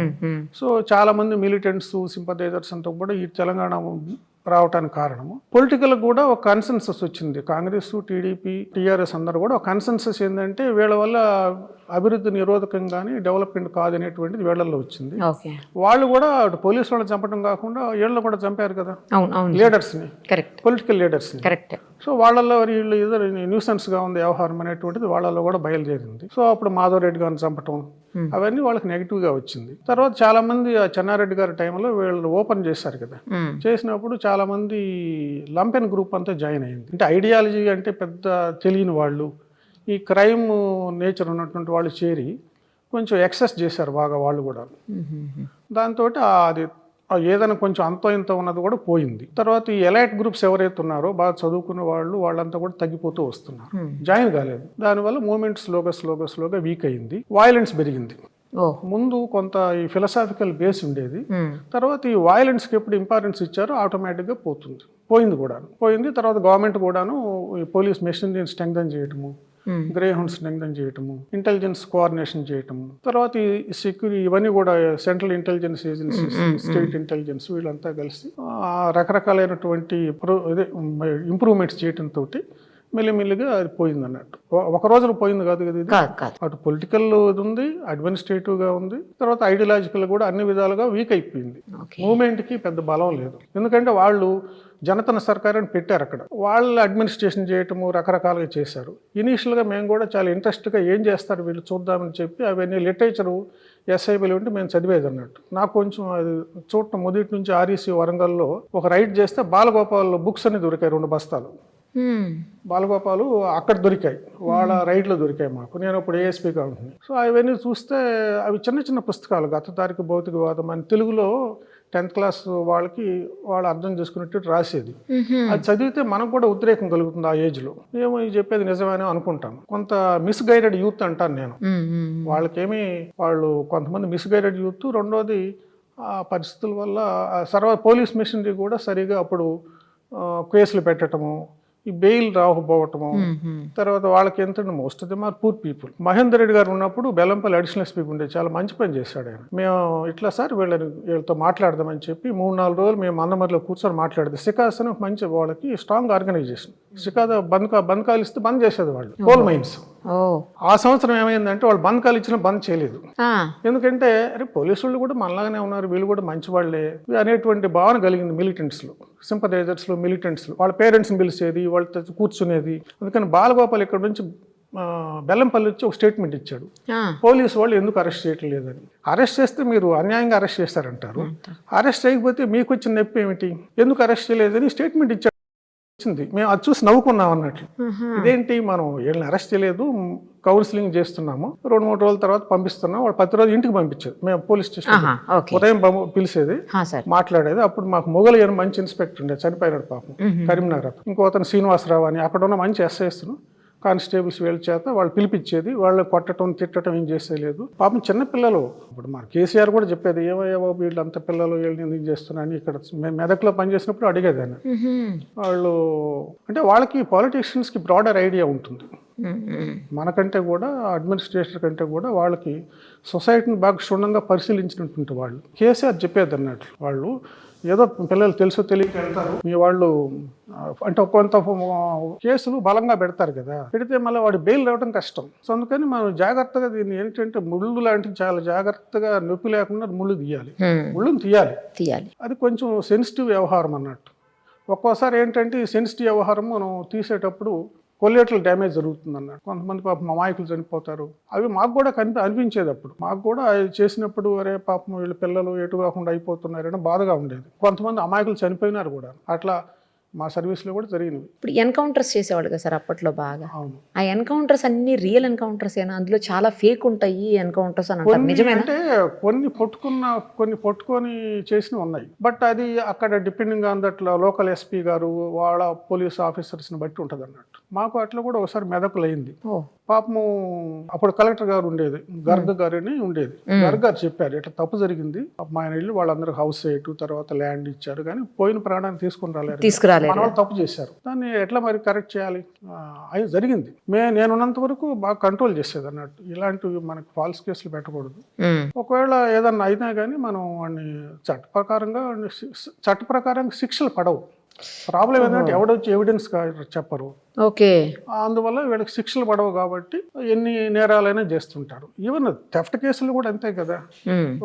సో చాలా మంది మిలిటెంట్స్ సింపథైజర్స్ అంతా కూడా ఈ తెలంగాణ రావటానికి కారణము. పొలిటికల్ కూడా ఒక కన్సెన్సస్ వచ్చింది. కాంగ్రెస్, టీడీపీ, టీఆర్ఎస్ అందరూ కూడా ఒక కన్సెన్సస్ ఏంటంటే వీళ్ళ వల్ల అభివృద్ధి నిరోధకం కానీ డెవలప్మెంట్ కాదనేటువంటిది వీళ్ళల్లో వచ్చింది. ఓకే. వాళ్ళు కూడా అటు పోలీసు వాళ్ళని చంపడం కాకుండా వీళ్ళని కూడా చంపారు కదా అవును అవును లీడర్స్ని, కరెక్ట్ పొలిటికల్ లీడర్స్ని. కరెక్ట్. సో వాళ్ళల్లో వీళ్ళు ఏదో న్యూసెన్స్గా ఉంది వ్యవహారం అనేటువంటిది వాళ్ళల్లో కూడా బయలుదేరింది. సో అప్పుడు మాధవరెడ్డి గారిని చంపటం అవన్నీ వాళ్ళకి నెగిటివ్గా వచ్చింది. తర్వాత చాలా మంది ఆ చెన్నారెడ్డి గారి టైంలో వీళ్ళు ఓపెన్ చేశారు కదా, చేసినప్పుడు చాలా మంది లంపెన్ గ్రూప్ అంతా జాయిన్ అయింది. అంటే ఐడియాలజీ అంటే పెద్ద తెలియని వాళ్ళు, ఈ క్రైమ్ నేచర్ ఉన్నటువంటి వాళ్ళు చేరి కొంచెం ఎక్సెస్ చేశారు బాగా వాళ్ళు కూడా. దాంతో అది ఏదైనా కొంచెం అంతో ఇంత ఉన్నది కూడా పోయింది. తర్వాత ఈ ఎలైట్ గ్రూప్స్ ఎవరైతే ఉన్నారో బాగా చదువుకున్న వాళ్ళు వాళ్ళంతా కూడా తగ్గిపోతూ వస్తున్నారు, జాయిన్ కాలేదు. దానివల్ల మూమెంట్ స్లోగా వీక్ అయింది, వైలెన్స్ పెరిగింది. ముందు కొంత ఈ ఫిలసాఫికల్ బేస్ ఉండేది, తర్వాత ఈ వైలెన్స్కి ఎప్పుడు ఇంపార్టెన్స్ ఇచ్చారో ఆటోమేటిక్గా పోయింది కూడా. తర్వాత గవర్నమెంట్ కూడాను ఈ పోలీస్ మెషినరీని స్ట్రెంగ్థెన్ చేయటము, గ్రే హౌండ్స్ స్ట్రెంగ్థెన్ చేయటము, ఇంటెలిజెన్స్ కోఆర్డినేషన్ చేయటము, తర్వాత ఈ సెక్యూరిటీ ఇవన్నీ కూడా central intelligence agencies, state intelligence వీళ్ళంతా కలిసి రకరకాలైనటువంటి ఇంప్రూవ్మెంట్స్ చేయటంతో మెల్లిమెల్లిగా అది పోయింది అన్నట్టు. ఒక రోజులో పోయింది కాదు కదా ఇది. అటు పొలిటికల్ ఇది ఉంది, అడ్మినిస్ట్రేటివ్గా ఉంది, తర్వాత ఐడియాలజికల్ కూడా అన్ని విధాలుగా వీక్ అయిపోయింది. మూవ్మెంట్కి పెద్ద బలం లేదు, ఎందుకంటే వాళ్ళు జనతన సర్కార్ అని పెట్టారు అక్కడ, వాళ్ళు అడ్మినిస్ట్రేషన్ చేయటము రకరకాలుగా చేశారు. ఇనీషియల్గా మేము కూడా చాలా ఇంట్రెస్ట్గా ఏం చేస్తారు వీళ్ళు చూద్దామని చెప్పి అవన్నీ లిటరేచరు ఎస్ఐబిలు ఉంటే మేము చదివేది అన్నట్టు. నాకు కొంచెం అది చూడటం మొదటి నుంచి ఆర్ఈసీ వరంగల్లో ఒక రైడ్ చేస్తే బాలగోపాల్ బుక్స్ అని దొరికాయి 2 బస్తాలు. బాలగోపాలు అక్కడ దొరికాయి, వాళ్ళ రైడ్లో దొరికాయి మాకు. నేను అప్పుడు ఏఎస్పీగా ఉంటుంది. సో అవన్నీ చూస్తే అవి చిన్న చిన్న పుస్తకాలు, గత తారీఖు భౌతికవాదం అని తెలుగులో 10th క్లాస్ వాళ్ళకి వాళ్ళు అర్థం చేసుకున్నట్టు రాసేది. అది చదివితే మనకు కూడా ఉద్రేకం కలుగుతుంది ఆ ఏజ్లో. ఏమో ఇది చెప్పేది నిజమేనో అనుకుంటాను. కొంత మిస్గైడెడ్ యూత్ అంటాను నేను. వాళ్ళు కొంతమంది మిస్గైడెడ్ యూత్. రెండోది ఆ పరిస్థితుల వల్ల పోలీస్ మిషనరీ కూడా సరిగా అప్పుడు కేసులు పెట్టడము, ఈ బెయిల్ రాకపోవటము, తర్వాత వాళ్ళకి ఎంత most of them are poor people. Mahender Reddy garu ఉన్నప్పుడు బెల్లంపల్లి అడిషనల్ ఎస్పీ ఉండే చాలా మంచి పని చేశాడు ఆయన. మేము ఇట్లా సార్ వీళ్ళతో మాట్లాడదామని చెప్పి 3-4 రోజులు మేము అందమరిలో కూర్చొని మాట్లాడేది. సికాస్ అని మంచి వాళ్ళకి స్ట్రాంగ్ ఆర్గనైజేషన్. సికాద బంద్ ఇస్తే బంద్ చేసేది వాళ్ళు, కోల్ మైన్స్. ఆ సంవత్సరం ఏమైందంటే వాళ్ళు బంద్ ఇచ్చినా బంద్ చేయలేదు. ఎందుకంటే అరే పోలీసు వాళ్ళు కూడా మనలాగానే ఉన్నారు, వీళ్ళు కూడా మంచి వాళ్ళే అనేటువంటి భావన కలిగింది మిలిటెంట్స్లో, సింపథైజర్స్లో, మిలిటెంట్స్లో. వాళ్ళ పేరెంట్స్ని పిలిచేది, వాళ్ళతో కూర్చునేది. అందుకని బాలగోపాల్ ఇక్కడ నుంచి బెల్లంపల్లి వచ్చి ఒక స్టేట్మెంట్ ఇచ్చాడు, పోలీసు వాళ్ళు ఎందుకు అరెస్ట్ చేయటం లేదని. అరెస్ట్ చేస్తే మీరు అన్యాయంగా అరెస్ట్ చేస్తారంటారు, అరెస్ట్ చేయకపోతే మీకు వచ్చిన నొప్పి ఏమిటి, ఎందుకు అరెస్ట్ చేయలేదని స్టేట్మెంట్ ఇచ్చాడు. మేము అది చూసి నవ్వుకున్నాం అన్నట్లు. ఇదేంటి మనం వీళ్ళని అరెస్ట్ చేయలేదు, కౌన్సిలింగ్ చేస్తున్నాము, 2-3 రోజుల తర్వాత పంపిస్తున్నాం. వాళ్ళు ప్రతిరోజు ఇంటికి పంపించేది. మేము పోలీస్ స్టేషన్ ఉదయం పిలిచేది, మాట్లాడేది. అప్పుడు మాకు మొగలు మంచి ఇన్స్పెక్టర్ ఉండే, చనిపోయినాడు పాపం, కరీంనగర్. ఇంకో అతను శ్రీనివాసరావు అని అక్కడ ఉన్న మంచి ఎస్ఐస్ను కానిస్టేబుల్స్ వీళ్ళ చేత వాళ్ళు పిలిపించేది. వాళ్ళు కొట్టడం తిట్టడం ఏం చేసేలేదు. పాపం చిన్నపిల్లలు. ఇప్పుడు మన కేసీఆర్ కూడా చెప్పేది, ఏమయ్యా బాబు వీళ్ళు అంత పిల్లలు వీళ్ళని ఎందుకు చేస్తున్నారని. ఇక్కడ మెదక్లో పనిచేసినప్పుడు అడిగేది ఆయన. వాళ్ళు అంటే వాళ్ళకి పాలిటీషియన్స్కి బ్రాడర్ ఐడియా ఉంటుంది మనకంటే కూడా, అడ్మినిస్ట్రేషన్ కంటే కూడా. వాళ్ళకి సొసైటీని బాగా క్షుణ్ణంగా పరిశీలించినటువంటి వాళ్ళు. కేసీఆర్ చెప్పేది అన్నట్లు, వాళ్ళు ఏదో పిల్లలు తెలుసో తెలియక వెళ్తారు, మీ వాళ్ళు అంటే కొంత కేసులు బలంగా పెడతారు కదా, పెడితే మళ్ళీ వాడు బెయిల్ రావడం కష్టం. సో అందుకని మనం జాగ్రత్తగా దీన్ని ఏంటంటే ముళ్ళు లాంటివి చాలా జాగ్రత్తగా నొప్పి లేకుండా ముళ్ళుని తీయాలి. అది కొంచెం సెన్సిటివ్ వ్యవహారం అన్నట్టు. ఒక్కోసారి ఏంటంటే ఈ సెన్సిటివ్ వ్యవహారం మనం తీసేటప్పుడు కొలేటరల్ డ్యామేజ్ జరుగుతుంది అన్నాడు. కొంతమంది పాపం అమాయకులు చనిపోతారు. అవి మాకు కూడా అనిపించేది. అప్పుడు మాకు కూడా చేసినప్పుడు అరే పాపం వీళ్ళ పిల్లలు ఎటు కాకుండా అయిపోతున్నారని బాధగా ఉండేది. కొంతమంది అమాయకులు చనిపోయినారు కూడా. అట్లా మా సర్వీస్లో కూడా జరిగినవి. ఇప్పుడు ఎన్కౌంటర్స్ చేసేవాడు కదా సార్ అప్పట్లో బాగా. ఆ ఎన్కౌంటర్స్ అన్ని రియల్ ఎన్కౌంటర్స్ ఏనా, అందులో చాలా ఫేక్ ఉంటాయి ఎన్కౌంటర్స్ అని అంటారు, నిజమేనా? అంటే కొన్ని పట్టుకొని చేసినవి ఉన్నాయి. బట్ అది అక్కడ depending on that local SP గారు వాళ్ళ పోలీస్ ఆఫీసర్స్ని బట్టి ఉంటుంది అన్నట్టు. మాకు అట్లా కూడా ఒకసారి మెదకులు అయింది. పాపము అప్పుడు కలెక్టర్ గారు ఉండేది, గర్గ గారు అని ఉండేది. గర్గ గారు చెప్పారు ఇట్లా తప్పు జరిగింది, మా ఆయన ఇల్లు వాళ్ళందరూ హౌస్ సైట్ తర్వాత ల్యాండ్ ఇచ్చారు, కానీ పోయిన ప్రాణాన్ని తీసుకురాలేదు. మన వాళ్ళు తప్పు చేశారు, దాన్ని ఎట్లా మరి కరెక్ట్ చేయాలి, అది జరిగింది. నేనున్నంత వరకు బాగా కంట్రోల్ చేసేది అన్నట్టు, ఇలాంటివి మనకు ఫాల్స్ కేసులు పెట్టకూడదు. ఒకవేళ ఏదన్నా అయినా కానీ మనం వాడిని చట్ట ప్రకారంగా శిక్షలు పడవు. ప్రాబ్లం ఏంటంటే ఎవడొచ్చి ఎవిడెన్స్ చెప్పరు, ఓకే, అందువల్ల వీళ్ళకి శిక్షలు పడవు కాబట్టి ఎన్ని నేరాలైనా చేస్తుంటారు. ఈవెన్ థెఫ్ట్ కేసులు కూడా అంతే కదా,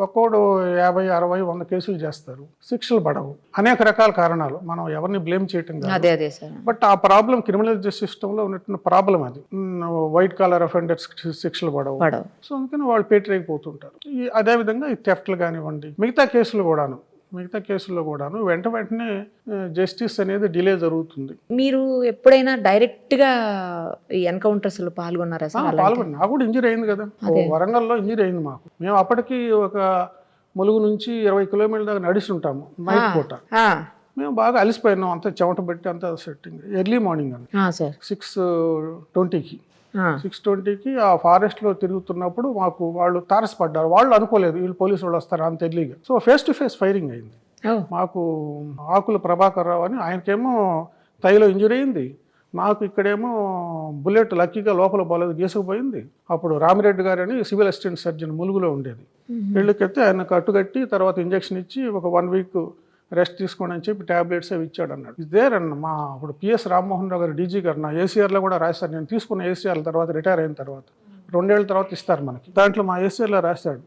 ఒక్కోడు 50, 60, 100 కేసులు చేస్తారు, శిక్షలు పడవు. అనేక రకాల కారణాలు, మనం ఎవరిని బ్లేమ్ చేయటం కాదు. బట్ ఆ ప్రాబ్లం క్రిమినల్ జస్టిస్ సిస్టంలో ఉన్నటువంటి ప్రాబ్లం అది. వైట్ కాలర్ అఫెండర్స్ శిక్షలు పడవు, సో అందుకని వాళ్ళు పేటరేగిపోతుంటారు. అదేవిధంగా ఈ థెఫ్ట్లు కానివ్వండి, మిగతా కేసుల్లో కూడాను వెంటనే జస్టిస్ అనేది డిలే జరుగుతుంది. మీరు ఎప్పుడైనా డైరెక్ట్ గా ఈ ఎన్కౌంటర్స్ లో పాల్గొన్నారా? పాల్గొన్నా, నాకు కూడా ఇంజరీ అయింది కదా, వరంగల్లో ఇంజరీ అయింది మాకు. మేము అప్పటికి ఒక ములుగు నుంచి 20 కిలోమీటర్ల దాకా నడిచి ఉంటాము నైట్ పూట. మేము బాగా అలిసిపోయినాం, అంతా చెమట పెట్టి అంతా సెట్టింగ్. ఎర్లీ మార్నింగ్ అని 6:20కి 6:20కి ఆ ఫారెస్ట్ లో తిరుగుతున్నప్పుడు మాకు వాళ్ళు తారసపడ్డారు. వాళ్ళు అనుకోలేదు వీళ్ళు పోలీసు వాళ్ళు వస్తారు అంత ఎర్లీగా. So face to face firing అయింది. మాకు ఆకుల ప్రభాకర్ రావు అని, ఆయనకేమో తైలో ఇంజరీ అయింది, నాకు ఇక్కడేమో బుల్లెట్ లక్కీగా లోపల పోలేదు, గీసుకుపోయింది. అప్పుడు రామిరెడ్డి గారు అని సివిల్ అసిస్టెంట్ సర్జన్ ములుగులో ఉండేది, వీళ్ళకెత్తే ఆయన కట్టుకట్టి తర్వాత ఇంజక్షన్ ఇచ్చి ఒక 1 వీక్ రెస్ట్ తీసుకోండి అని చెప్పి టాబ్లెట్స్ అవి ఇచ్చాడు అన్నాడు. ఇదేరన్న మా ఇప్పుడు పిఎస్ రామ్మోహన్ రావు గారు డీజీ గారు నా ఏసీఆర్లో కూడా రాశారు. నేను తీసుకున్న ఏసీఆర్ల తర్వాత రిటైర్ అయిన తర్వాత 2 ఏళ్ల తర్వాత ఇస్తారు మనకి, దాంట్లో మా ఏసీఆర్లో రాశాడు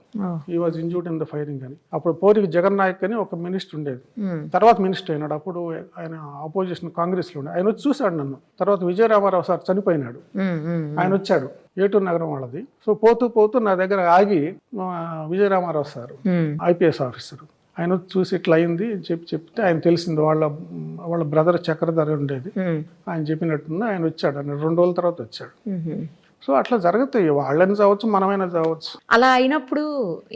ఈ was injured in the firing అని. అప్పుడు పోరికి జగన్ నాయక్ అని ఒక మినిస్టర్ ఉండేది, తర్వాత మినిస్టర్ అయినాడు. అప్పుడు ఆయన ఆపోజిషన్ కాంగ్రెస్లో ఉండే, ఆయన వచ్చి చూశాడు నన్ను. తర్వాత విజయరామారావు సార్ చనిపోయినాడు, ఆయన వచ్చాడు, ఏటూరు నగరం వాళ్ళది. సో పోతూ నా దగ్గర ఆగి విజయరామారావు సార్ ఐపీఎస్ ఆఫీసర్, ఆయన చూసి ఇట్లా అయింది చెప్తే ఆయన తెలిసింది, వాళ్ళ బ్రదర్ చక్రధర ఉండేది, ఆయన చెప్పినట్టుంది. ఆయన వచ్చాడు, ఆయన 2 రోజుల తర్వాత వచ్చాడు. సో అట్లా జరుగుతాయి, వాళ్ళని చావచ్చు మనమైనా చావచ్చు. అలా అయినప్పుడు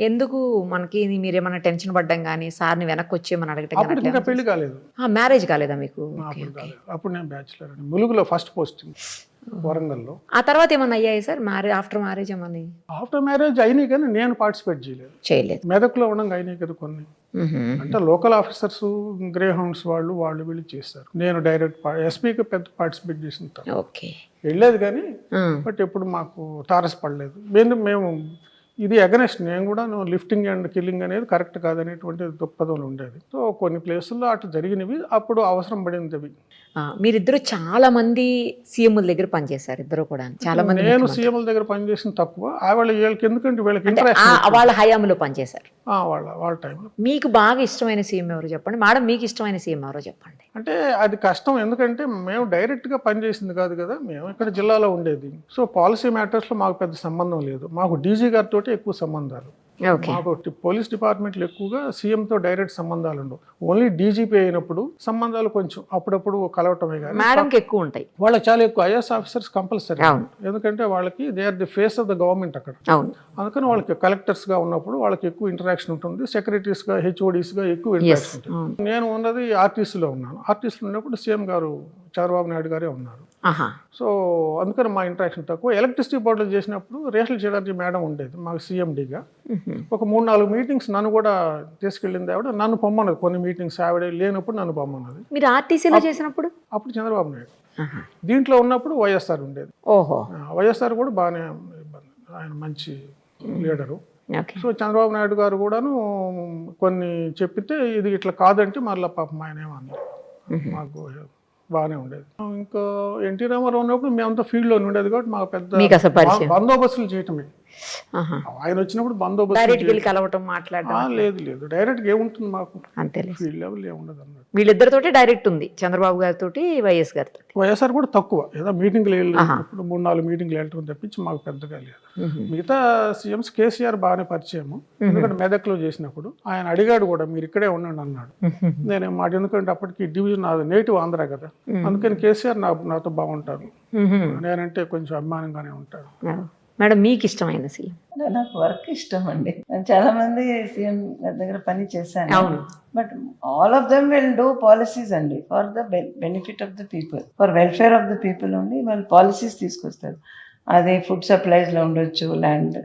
ఎందుకు మనకి మీరేమన్నా టెన్షన్ పడ్డం కానీ సార్ని వెనక్కి వచ్చేమని అడగటం? అప్పుడు ఇంకా పెళ్లి కాలేదు, మ్యారేజ్ కాలేదా మీకు? అప్పుడు నేను బ్యాచులర్ అండి, ములుగులో ఫస్ట్ పోస్టింగ్ వరంగల్లో. ఆ తర్వాత ఏమన్నా అయ్యాయి సార్ ఆఫ్టర్ మ్యారేజ్? ఏమన్నా ఆఫ్టర్ మ్యారేజ్ అయినాయి కానీ నేను పార్టిసిపేట్ చేయలేదు. మెదక్లో ఉండగా అయినాయి కదా కొన్ని, అంటే లోకల్ ఆఫీసర్స్ గ్రే హౌండ్స్ వాళ్ళు వీళ్ళు చేస్తారు. నేను డైరెక్ట్ ఎస్పీకి పెద్ద పార్టిసిపేట్ చేసిన వెళ్ళేది కానీ, బట్ ఎప్పుడు మాకు తారసపడలేదు. మేము ఇది అగనెస్ట్, నేను కూడా లిఫ్టింగ్ అండ్ కిల్లింగ్ అనేది కరెక్ట్ కాదనేటువంటి దృక్పథంలో ఉండేది. సో కొన్ని ప్లేసుల్లో అటు జరిగినవి, అప్పుడు అవసరం పడింది. మీరిద్దరు చాలా మంది సీఎంల దగ్గర పనిచేశారు, ఇద్దరు కూడా చాలా మంది. నేను సీఎంల దగ్గర పనిచేసిన తక్కువ, వీళ్ళకి ఎందుకంటే వీళ్ళకి ఇంట్రెస్ట్, వాళ్ళ హయాంలో పనిచేశారు వాళ్ళ టైంలో. మీకు బాగా ఇష్టమైన సీఎం ఎవరో చెప్పండి మేడం, మీకు ఇష్టమైన సీఎం ఎవరో చెప్పండి. అంటే అది కష్టం, ఎందుకంటే మేము డైరెక్ట్గా పనిచేసింది కాదు కదా, మేము ఇక్కడ జిల్లాలో ఉండేది. సో పాలసీ మ్యాటర్స్లో మాకు పెద్ద సంబంధం లేదు, మాకు డీజీ గారితో ఎక్కువ సంబంధాలు. మాకు పోలీస్ డిపార్ట్మెంట్లో ఎక్కువగా సీఎంతో డైరెక్ట్ సంబంధాలు ఉండవు, ఓన్లీ డీజీపీ అయినప్పుడు సంబంధాలు కొంచెం అప్పుడప్పుడు కలవటమే కానీ మేడంకి ఎక్కువ ఉంటాయి. వాళ్ళకి చాలా ఎక్కువ, ఐఏఎస్ ఆఫీసర్స్ కంపల్సరీ, ఎందుకంటే వాళ్ళకి they are the face of the government అక్కడ. అందుకని వాళ్ళకి కలెక్టర్స్ గా ఉన్నప్పుడు వాళ్ళకి ఎక్కువ ఇంటరాక్షన్ ఉంటుంది, సెక్రటరీస్ గా హెచ్ఓడీస్ గా ఎక్కువ ఇంటరాక్షన్ ఉంటుంది. నేను ఉన్నది ఆర్టీసీలో ఉన్నాను, ఆర్టీసీలో ఉన్నప్పుడు సీఎం గారు చంద్రబాబు నాయుడు గారే ఉన్నారు. సో అందుకని మా ఇంటరాక్షన్ తక్కువ. ఎలక్ట్రిసిటీ బోర్డులో చేసినప్పుడు రేషల్ చటర్జీ మేడం ఉండేది మాకు సీఎండీగా. ఒక 3-4 మీటింగ్స్ నన్ను కూడా తీసుకెళ్ళింది ఆవిడ, నన్ను పొమ్మన్నది. కొన్ని మీటింగ్స్ ఆవిడ లేనప్పుడు నన్ను పొమ్మన్నది. మీరు ఆర్టీసీలో చేసినప్పుడు? అప్పుడు చంద్రబాబు నాయుడు, దీంట్లో ఉన్నప్పుడు వైఎస్ఆర్ ఉండేది. వైఎస్ఆర్ కూడా బాగానే ఇబ్బంది, ఆయన మంచి లీడరు. సో చంద్రబాబు నాయుడు గారు కూడాను కొన్ని చెప్పితే ఇది ఇట్లా కాదంటే మళ్ళీ పాపం ఆయన ఏమన్నారు, మాకు బాగానే ఉండేది. ఇంకా ఎన్టీ రామారావు ఉన్నప్పుడు మేమంతా ఫీల్డ్లో ఉండేది కాబట్టి మాకు పెద్ద బందోబస్తులు చేయటమే. ఆయన వచ్చినప్పుడు బందోబస్తు కలవటం మాట్లాడడం లేదు, డైరెక్ట్ ఏముంటుంది మాకు, ఫీల్డ్ లెవెల్ ఏముండదు అన్నట్టు. వీళ్ళిద్దరితో డైరెక్ట్ ఉంది, చంద్రబాబు గారితో వైఎస్ గారితో. వైఎస్ఆర్ కూడా తక్కువ, ఏదో మీటింగ్లు వెళ్ళినప్పుడు 3-4 మీటింగ్లు వెళ్ళటం తప్పించి మాకు పెద్దగా లేదు. మిగతా సీఎంస్ కేసీఆర్ బాగానే పరిచయము, ఎందుకంటే మెదక్లో చేసినప్పుడు ఆయన అడిగాడు కూడా మీరు ఇక్కడే ఉండండి అన్నాడు. నేనే మాట, ఎందుకంటే అప్పటికి డివిజన్ నేటివ్ ఆంధ్ర కదా, అందుకని కేసీఆర్ నాతో బాగుంటారు, నేనంటే కొంచెం అభిమానంగానే ఉంటాడు. మేడం మీకు ఇష్టమైన సీఎం? నాకు వర్క్ ఇష్టం అండి, నేను చాలా మంది సీఎం దగ్గర పని చేశాను. But all of them will do policies అండి for the benefit of the people, for welfare of the people only. వాళ్ళు పాలసీస్ తీసుకొస్తారు, అది ఫుడ్ సప్లైస్లో ఉండొచ్చు, ల్యాండ్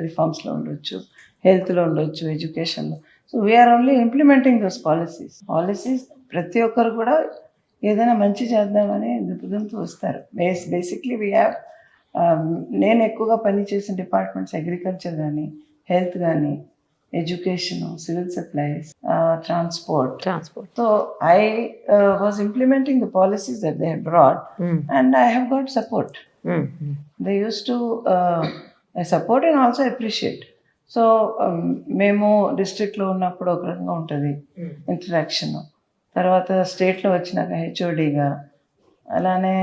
రిఫార్మ్స్లో ఉండొచ్చు, హెల్త్లో ఉండొచ్చు, ఎడ్యుకేషన్లో. So we are only implementing those policies. ప్రతి ఒక్కరు కూడా ఏదైనా మంచి చేద్దామని దృక్పథంతో వస్తారు. బేసిక్లీ వీ హ్యావ్ నేను ఎక్కువగా పనిచేసిన డిపార్ట్మెంట్స్ అగ్రికల్చర్ కానీ, హెల్త్ కానీ, education, civil supplies, transport. So I was implementing the policies that they have brought and I have got support. They used to support and also appreciate. So మేము డిస్ట్రిక్ట్లో ఉన్నప్పుడు ఒక రకంగా ఉంటుంది ఇంటరాక్షన్, తర్వాత స్టేట్లో వచ్చినాక హెచ్ఓడిగా, అలానే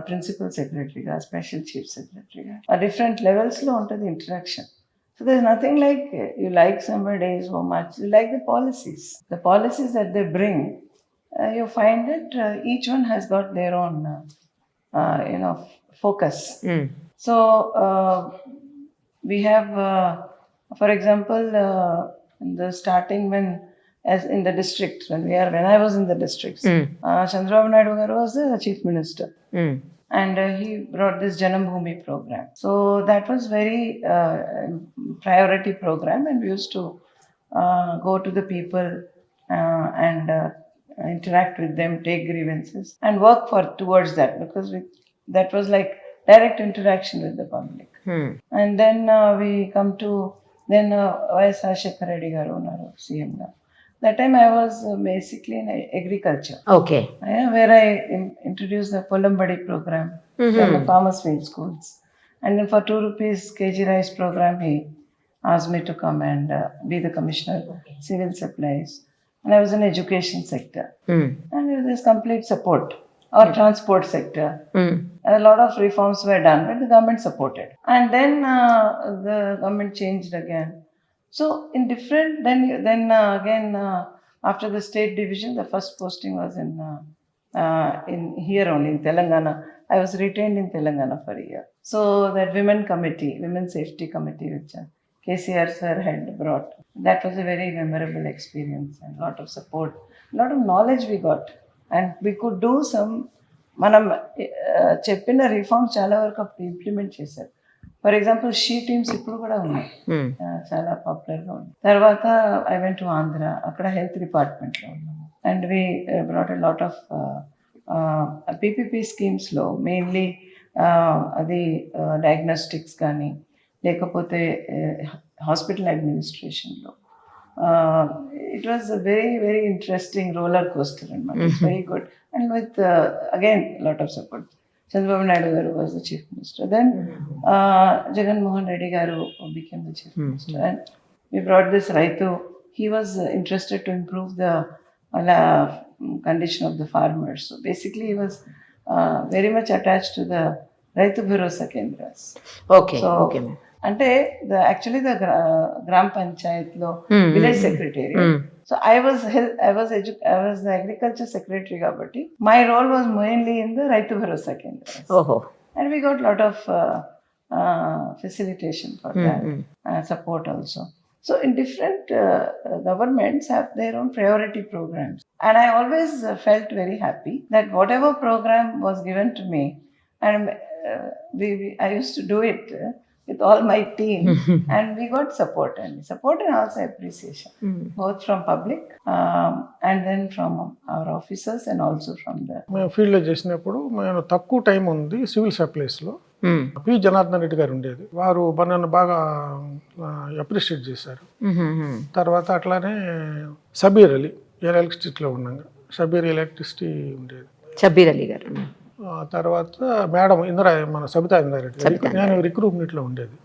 ప్రిన్సిపల్ సెక్రటరీగా, స్పెషల్ చీఫ్ సెక్రటరీగా డిఫరెంట్ లెవెల్స్లో ఉంటుంది interaction. So there is nothing like you like somebody so much, you like the policies that they bring. You find that each one has got their own focus. So we have for example in the starting when in the district when I was in the districts, Chandrababu Naidu garu was the chief minister, and he brought this Janam Bhoomi program. So that was very priority program, and we used to go to the people and interact with them, take grievances and work towards that, because that was like direct interaction with the public. And then we come to Y.S. Rajshekar Reddy garu unnaru CM ga. That time I was basically in agriculture, okay. where I introduced the Polambadi program from the farmers field schools, and then for 2 rupees kg rice program he asked me to come and be the commissioner, civil supplies, and I was in education sector, and there was complete support. Or transport sector, a lot of reforms were done, but the government supported. And then the government changed again. So in different, then again after the state division, the first posting was in here only in Telangana. I was retained in Telangana for a year. So that women safety committee, which KCR sir had brought, that was a very memorable experience, and a lot of support, a lot of knowledge we got. And we could do some, మనం చెప్పిన రిఫార్మ్స్ చాలా వరకు అప్పుడు ఇంప్లిమెంట్ చేశారు. ఫర్ ఎగ్జాంపుల్ షీ టీమ్స్ ఇప్పుడు కూడా ఉన్నాయి, చాలా పాపులర్గా ఉంది. తర్వాత ఐ వెంట్ టు ఆంధ్ర, అక్కడ హెల్త్ డిపార్ట్మెంట్లో ఉన్నాము, and we brought a lot of PPP స్కీమ్స్లో మెయిన్లీ అది డయాగ్నోస్టిక్స్ కానీ, లేకపోతే హాస్పిటల్ అడ్మినిస్ట్రేషన్లో. It was a very, very interesting roller coaster, and it's very good. And with again a lot of support. Chandrababu Naidu garu was the chief minister. Then Jagan Mohan Reddy garu became the chief minister, and we brought this Raitu. He was interested to improve the condition of the farmers. So basically, he was very much attached to the Raitu Bharosa Kendras. Okay. So, okay. అంటే యాక్చువల్లీ ద గ్రామ పంచాయత్లో village secretary. So I was the agriculture secretary కాబట్టి my role was mainly in the Raitu Bharosa Kendra. ఓహో. And we got lot of facilitation for that, support also. So in different governments have their own priority programs, and I always felt very happy that whatever program was given to me, and I used to do it with all my team, and we got support and also appreciation, both from public and then from our officers and also from the. మేము ఫీల్డ్లో చేసినప్పుడు నేను తక్కువ టైం ఉంది సివిల్ సప్లైస్లో. పి జనార్దన్ రెడ్డి గారు ఉండేది, వారు నన్ను బాగా అప్రిషియేట్ చేశారు. తర్వాత అట్లానే షబీర్ అలీ ఎలక్ట్రిసిటీలో ఉన్నాను, షబీర్ ఎలక్ట్రిసిటీ ఉండేది, షబీర్ అలీ గారు. తర్వాత మేడం మన సబితా ఇందారెడ్డి, నేను రిక్రూట్మెంట్లో ఉండేది.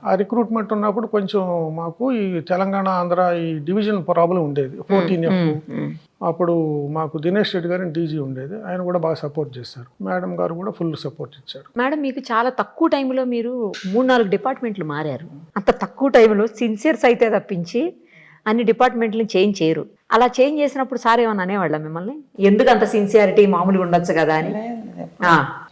ఆ రిక్రూట్మెంట్ ఉన్నప్పుడు కొంచెం మాకు ఈ తెలంగాణ ఆంధ్ర ఈ డివిజన్ ప్రాబ్లం ఉండేది, 14F. అప్పుడు మాకు దినేష్ రెడ్డి గారిని డీజీ ఉండేది, ఆయన కూడా బాగా సపోర్ట్ చేశారు. మేడం గారు కూడా ఫుల్ సపోర్ట్ ఇచ్చారు. మేడం, మీకు చాలా తక్కువ టైంలో మీరు 3-4 డిపార్ట్మెంట్లు మారారు. అంత తక్కువ టైంలో సిన్సియర్స్ అయితే తప్పించి అన్ని డిపార్ట్మెంట్లను చేంజ్ చేయరు. అలా చేంజ్ చేసినప్పుడు సార్ ఏమన్నా అనేవాళ్ళ మిమ్మల్ని, ఎందుకు అంత సిన్సియారిటీ, మామూలుగా ఉండొచ్చు కదా అని?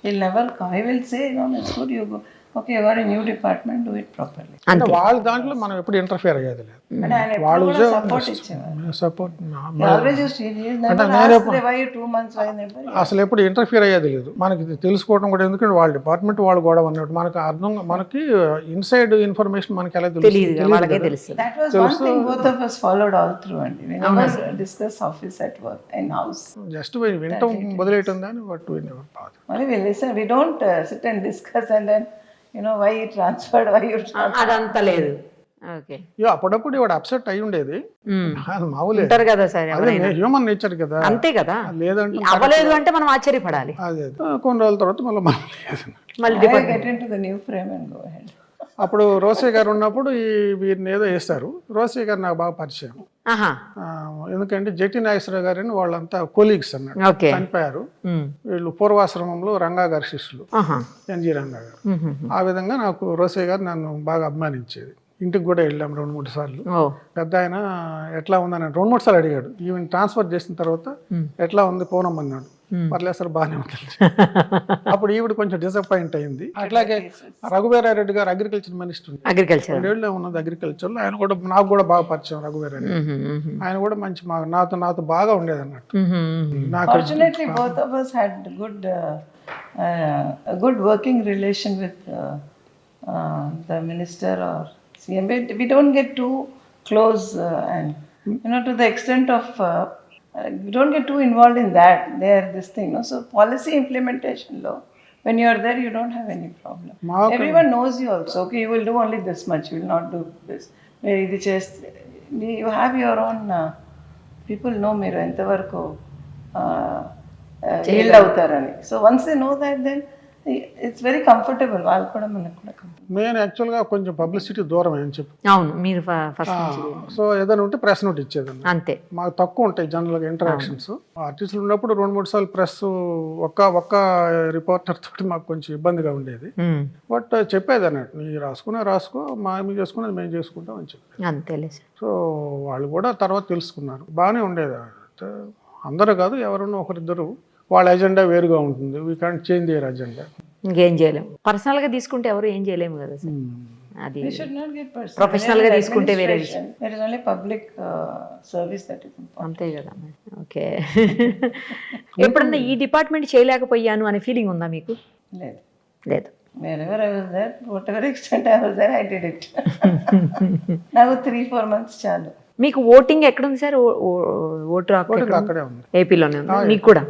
He'll never come. He will say, no, it's good, you go. Okay you are a new department, do it properly. అంటే వాళ్ళ దాంట్లో మనం ఎప్పుడు ఇంటర్ఫియర్ అయ్యేది లేదు. అంటే ఆయన వాళ్ళు సపోర్ట్ ఇచ్చేవారు. Support always use to never why 2 months why never. అసలు ఎప్పుడు ఇంటర్ఫియర్ అయ్యేది లేదు. మనకి ఇది తెలుసుకోవడం కూడా ఎందుకంటే వాళ్ళ డిపార్ట్మెంట్ వాళ్ళు గొడవ అన్నట్టు మనకు అర్థం, మనకి ఇన్సైడ్ ఇన్ఫర్మేషన్ మనకి ఎలా తెలియదు, వాళ్ళకే తెలుసు. That was one thing both of us followed all through and we never discuss office at work in house. Just వింటాం మొదలెయటం దాన్ని but we never bother. Only we listen, we don't sit and discuss and then why you transferred, why you transferred. అదంతా లేదు. ఓకే, అప్పుడప్పుడు ఇవాడు అప్సెట్ అయి ఉండేది, అది మామూలే, ఉంటారు కదా సార్, అదే హ్యూమన్ నేచర్ కదా. అంతే కదా, లేదంటే అవ్వలేదు అంటే మనం ఆశ్చర్యపడాలి. అదే కొన్ని రోజుల తర్వాత మళ్ళీ I get into the new frame and go ahead. అప్పుడు రోసే గారు ఉన్నప్పుడు వీరిని ఏదో వేస్తారు. రోసే గారు నాకు బాగా పరిచయం. ఆహా, ఎందుకంటే జటి నాగేశ్వరరావు గారిని వాళ్ళంతా కొలీగ్స్ అన్నారు, ఓకే, చనిపోయారు. వీళ్ళు పూర్వాశ్రమంలో రంగా గారి శిష్యులు, ఎన్జి రంగా గారు. ఆ విధంగా నాకు రోసే గారు నన్ను బాగా అభిమానించేది. ఇంటికి కూడా వెళ్ళాం 2-3 సార్లు. పెద్ద ఆయన ఎట్లా ఉందని 2-3 సార్లు అడిగాడు. ఈవెన్ ట్రాన్స్ఫర్ చేసిన తర్వాత ఎట్లా ఉంది పూనం అన్నాడు. పర్లేదు సార్ బాగానే ఉంటుంది. అప్పుడు ఈవిడ కొంచెం డిసప్పాయింట్ అయింది. అట్లాగే రఘువీరారెడ్డి గారు అగ్రికల్చర్ మినిస్టర్, అగ్రికల్చర్ 2 ఏళ్ళు ఉన్నది అగ్రికల్చర్. ఆయన కూడా నాకు కూడా బాగా పరిచయం రఘువీరారెడ్డి. ఆయన కూడా మంచి నాతో బాగా ఉండేది అన్నట్టు. Fortunately both of us had a good working relation with the minister or CM. We don't get too close and to the extent of we don't get too involved in that. This thing, no? So policy implementation law, when you are there, you don't have any problem. Everyone knows you also. Okay, you will do only this much. You will not do this. You have your own people know మీరు ఎంతవరకు హీల్డ్ అవుతారని. So once they know that then it's very comfortable. వాళ్ళు కూడా మనకు కూడా నేను యాక్చువల్గా కొంచెం పబ్లిసిటీ దూరం అని చెప్పి. అవును, మీరు ఫస్ట్ సో ఏదైనా ఉంటే ప్రెస్ నోట్ ఇచ్చేదండి. అంతే, మాకు తక్కువ ఉంటాయి జనరల్గా ఇంటరాక్షన్స్. ఆర్టిస్టులు ఉన్నప్పుడు 2-3 సార్లు ప్రెస్ ఒక్క రిపోర్టర్ తోటి మాకు కొంచెం ఇబ్బందిగా ఉండేది. బట్ చెప్పేది అన్నట్టు, నీ రాసుకో, మేము చేసుకున్నది మేము చేసుకుంటాం అని చెప్పి. అంతేలే. సో వాళ్ళు కూడా తర్వాత తెలుసుకున్నారు, బాగానే ఉండేది. అందరూ కాదు, ఎవరన్నా ఒకరిద్దరు వాళ్ళ ఎజెండా వేరుగా ఉంటుంది. We can't change their agenda. ఇంకేం చేయలేము. పర్సనల్ గా తీసుకుంటే ఎవరు ఏం చేయలేము కదా సార్. అది we should not get personal. Professional గా తీసుకుంటే వేరే విషయం. There is only public service that is important. అంతే కదా. ఓకే, ఎప్పుడన్నా ఈ డిపార్ట్మెంట్ చేయలేకపోయాను అనే ఫీలింగ్ ఉందా మీకు? లేదు. Wherever I was there, whatever extent I was there, I did it. నాకు 3-4 months చాలు. మీకు ఓటింగ్ ఎక్కడుంది సార్? ఓటు అక్కడే ఉంది, ఏపీలోనే ఉంది. మీకు కూడా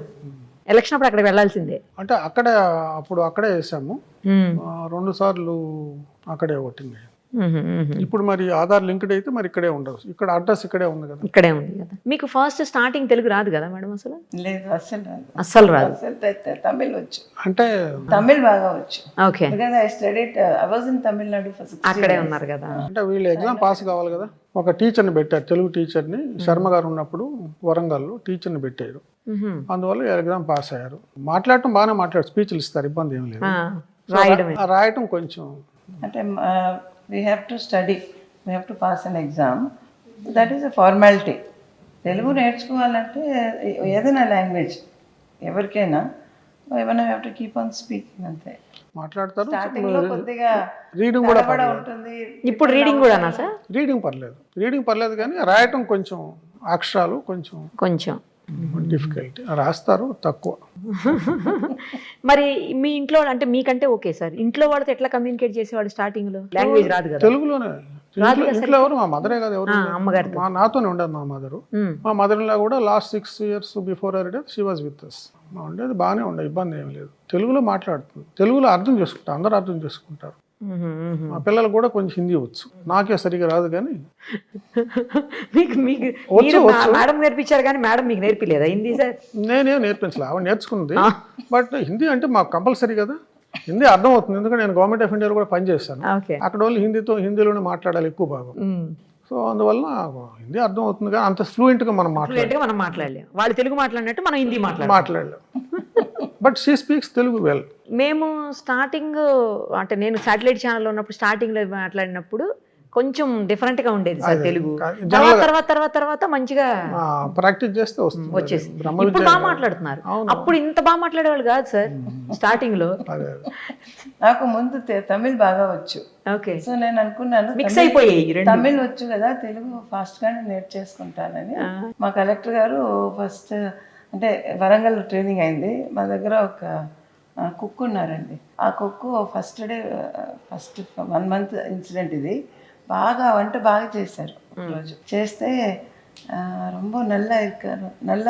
ఎలక్షన్ అప్పుడు అక్కడికి వెళ్ళాల్సిందే. అంటే అక్కడే వేసాము 2 సార్లు, అక్కడే ఓటింగ్. ఇప్పుడు మరి ఆధార్ లింక్డ్ అయితే మరి ఇక్కడే ఉండదు. ఇక్కడ అడ్రస్ ఇక్కడే ఉంది కదా. ఇక్కడే ఉంది కదా. మీకు ఫస్ట్ స్టార్టింగ్ తెలుగు రాదు కదా మేడం? అసలు లేదు, అస్సలు రాదు. తమిళ్ వచ్చు, అంటే తమిళ్ బాగా వచ్చు. Okay, because I studied, I was in Tamil Nadu for 6 years. అక్కడే ఉన్నారు కదా. అంటే వీళ్ళు ఎగ్జామ్ పాస్ కావాలి కదా. ఒక టీచర్ని పెట్టారు, తెలుగు టీచర్ని. శర్మ గారు ఉన్నప్పుడు వరంగల్లో టీచర్ని పెట్టారు. అందువల్ల ఎగ్జామ్ పాస్ అయ్యారు. మాట్లాడటం బాగానే మాట్లాడు, స్పీచ్లు ఇస్తారు, ఇబ్బంది ఏం లేదు. రాయటం కొంచెం అంటే we have to study, we have to pass an exam, that is a formality. Telugu నేర్చుకోవాలంటే ఏదైనా లాంగ్వేజ్ ఎవరికైనా ఏమైనా have to keep on speaking, అంతే. మాట్లాడతారు. స్టార్టింగ్ లో కొద్దిగా రీడింగ్ కూడా ఉంటుంది. ఇప్పుడు రీడింగ్ కూడానా సార్? రీడింగ్ పర్లేదు కానీ రాయటం కొంచెం, అక్షరాలు కొంచెం డిఫికల్ట్. రాస్తారు తక్కువ. మరి మీ ఇంట్లో అంటే మీకంటే ఓకే సార్, ఇంట్లో వాళ్ళతో ఎట్లా కమ్యూనికేట్ చేసేవాడు స్టార్టింగ్ లో? లాంగ్వేజ్ రాదు కదా. తెలుగులోనే. ఇంట్లో ఎవరు? మా మదరే కదా. ఎవరు? అమ్మగారు. నాతోనే ఉండదు మా మదరు. మా మదర్ లా కూడా last 6 years before her death she was with us. ఉండేది బాగానే ఉండేది, ఇబ్బంది ఏం లేదు. తెలుగులో మాట్లాడుతుంది, తెలుగులో అర్థం చేసుకుంటారు, అందరూ అర్థం చేసుకుంటారు. మా పిల్లలు కూడా కొంచెం హిందీ వచ్చు, నాకే సరిగా రాదు కానీ. మేడం నేర్పించారు కానీ మేడం మీకు నేర్పిలేదా హిందీ సార్? నేనేం నేర్పించలే, ఆవిడ నేర్చుకుంది. బట్ హిందీ అంటే మాకు కంపల్సరీ కదా, హిందీ అర్థం అవుతుంది. ఎందుకంటే నేను గవర్నమెంట్ ఆఫ్ ఇండియాలో కూడా పనిచేస్తాను. అక్కడ వాళ్ళు హిందీలోనే మాట్లాడాలి ఎక్కువ భాగం. సో అందువల్ల హిందీ అర్థం అవుతుంది కానీ అంత ఫ్లూయెంట్గా మనం మాట్లాడలేం. వాళ్ళు తెలుగు మాట్లాడినట్టు మనం హిందీ మాట్లాడలేం. But she speaks Telugu well. మేము స్టార్టింగ్ అంటే నేను శాటిలైట్ ఛానల్లో ఉన్నప్పుడు స్టార్టింగ్లో మాట్లాడినప్పుడు కొంచెం డిఫరెంట్ గా ఉండేది సార్ తెలుగు. జనరల్గా తర్వాత మంచిగా ప్రాక్టీస్ చేస్తే వస్తుంది. వచ్చేసి బ్రహ్మ ఇప్పుడు విద్య బాగా మాట్లాడుతున్నారు. అప్పుడు ఇంత బాగా మాట్లాడేవాళ్ళు కాదు సార్ స్టార్టింగ్ లో. అదే. నాకు ముందు తమిళ్ బాగా వచ్చు. ఓకే, సో నేను అనుకున్నాను మిక్స్ అయిపోయాయి ఈ రెండు. తమిళ్ వచ్చు కదా, తెలుగు ఫాస్ట్ గానే నేర్చేసుకుంటానని. మా కలెక్టర్ గారు ఫస్ట్ అంటే వరంగల్ ట్రైనింగ్ అయింది. మా దగ్గర ఒక కుక్ ఉన్నారండి. ఆ కుక్ ఫస్ట్ 1 month ఇన్సిడెంట్ ఇది. బాగా వంట బాగా చేశారు రోజు. చేస్తే ரொம்ப நல்லா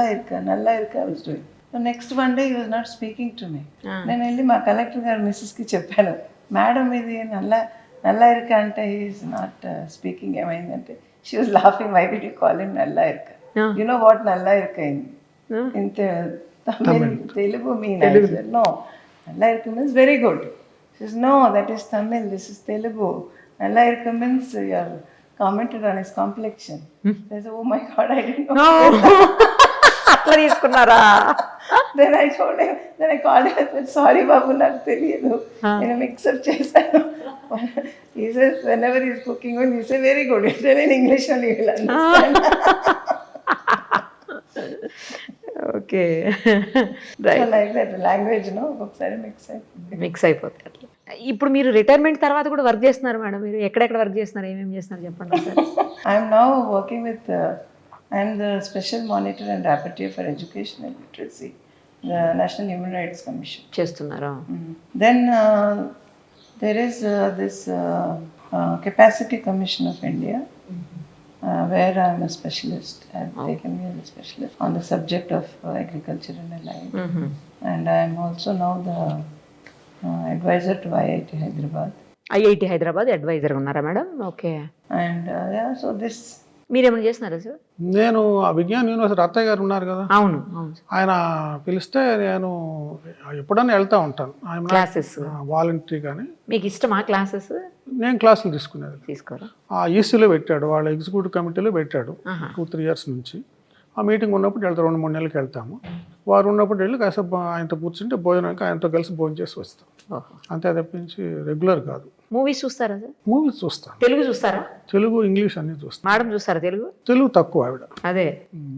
ఇరుకా next one day he was not speaking to me. నేను వెళ్ళి మా కలెక్టర్ గారు మిస్సెస్కి చెప్పాను, మేడం ఇది నల్లా ఇరుకా అంటే హీఈస్ నాట్ స్పీకింగ్. ఏమైందంటే she was laughing, why did you call him నల్లా ఇరుకా? యు నో వాట్ నల్లా ఇరుకా in Telugu mean? I said, no, nalla irukku means very good. She says, no, that is Tamil, this is Telugu. Nalla irukku means you are commented on his complexion. I said, oh my God, I didn't know. అట్లా తీసుకున్నారా? Then I told him, then I called him, I said, sorry babu, నాకు తెలియదు, నేను మిక్సప్ చేశాను. He says, whenever he is cooking, when you say very good, you tell in English only, you will understand. Okay, So like that, language, no, ఒకసారి మిక్స్ అయిపోతాయి అట్లా. ఇప్పుడు మీరు రిటైర్మెంట్ తర్వాత కూడా వర్క్ చేస్తున్నారు మేడం. మీరు ఎక్కడెక్కడ వర్క్ చేస్తున్నారు, ఏమేమి చేస్తున్నారు చెప్పండి sir. I am now working with, I am the Special Monitor and Rapporteur for Education and Literacy, the National Human Rights Commission. చేస్తున్నారా? Then there is this Capacity Commission of India, where I am a specialist. I have taken me as a specialist on the subject of agriculture and allied. And I am also now the advisor to IIT Hyderabad. IIT Hyderabad advisor ఉన్నారా madam? Okay. And yeah, so this. మీరేమైనా చేస్తున్నారా సార్? నేను ఆ విజ్ఞాన్ యూనివర్సిటీ అత్తయ్య గారు ఉన్నారు కదా, అవును. ఆయన పిలిస్తే నేను ఎప్పుడన్నా వెళ్తూ ఉంటాను. ఆయన క్లాసెస్ వాలంటరీ కానీ. మీకు ఇష్టమా క్లాసెస్? నేను క్లాసులు తీసుకునేది. తీసుకోరా? ఆ ఈసీలో పెట్టాడు, వాళ్ళ ఎగ్జిక్యూటివ్ కమిటీలో పెట్టాడు 2-3 years నుంచి. ఆ మీటింగ్ ఉన్నప్పుడు వెళ్తాం, 2-3 నెలలకి వెళ్తాము. వారు ఉన్నప్పుడు వెళ్ళి కాసేపు ఆయనతో కూర్చుంటే భోజనానికి ఆయనతో కలిసి భోజనం చేసి వస్తాం. అంతే తప్పించి రెగ్యులర్ కాదు. మూవీస్ చూస్తారా సార్? మూవీస్ చూస్తాను. తెలుగు చూస్తారా? తెలుగు, ఇంగ్లీష్ అన్ని చూస్తాను. మేడం చూస్తారా తెలుగు? తెలుగు తక్కువ ఆవిడ. అదే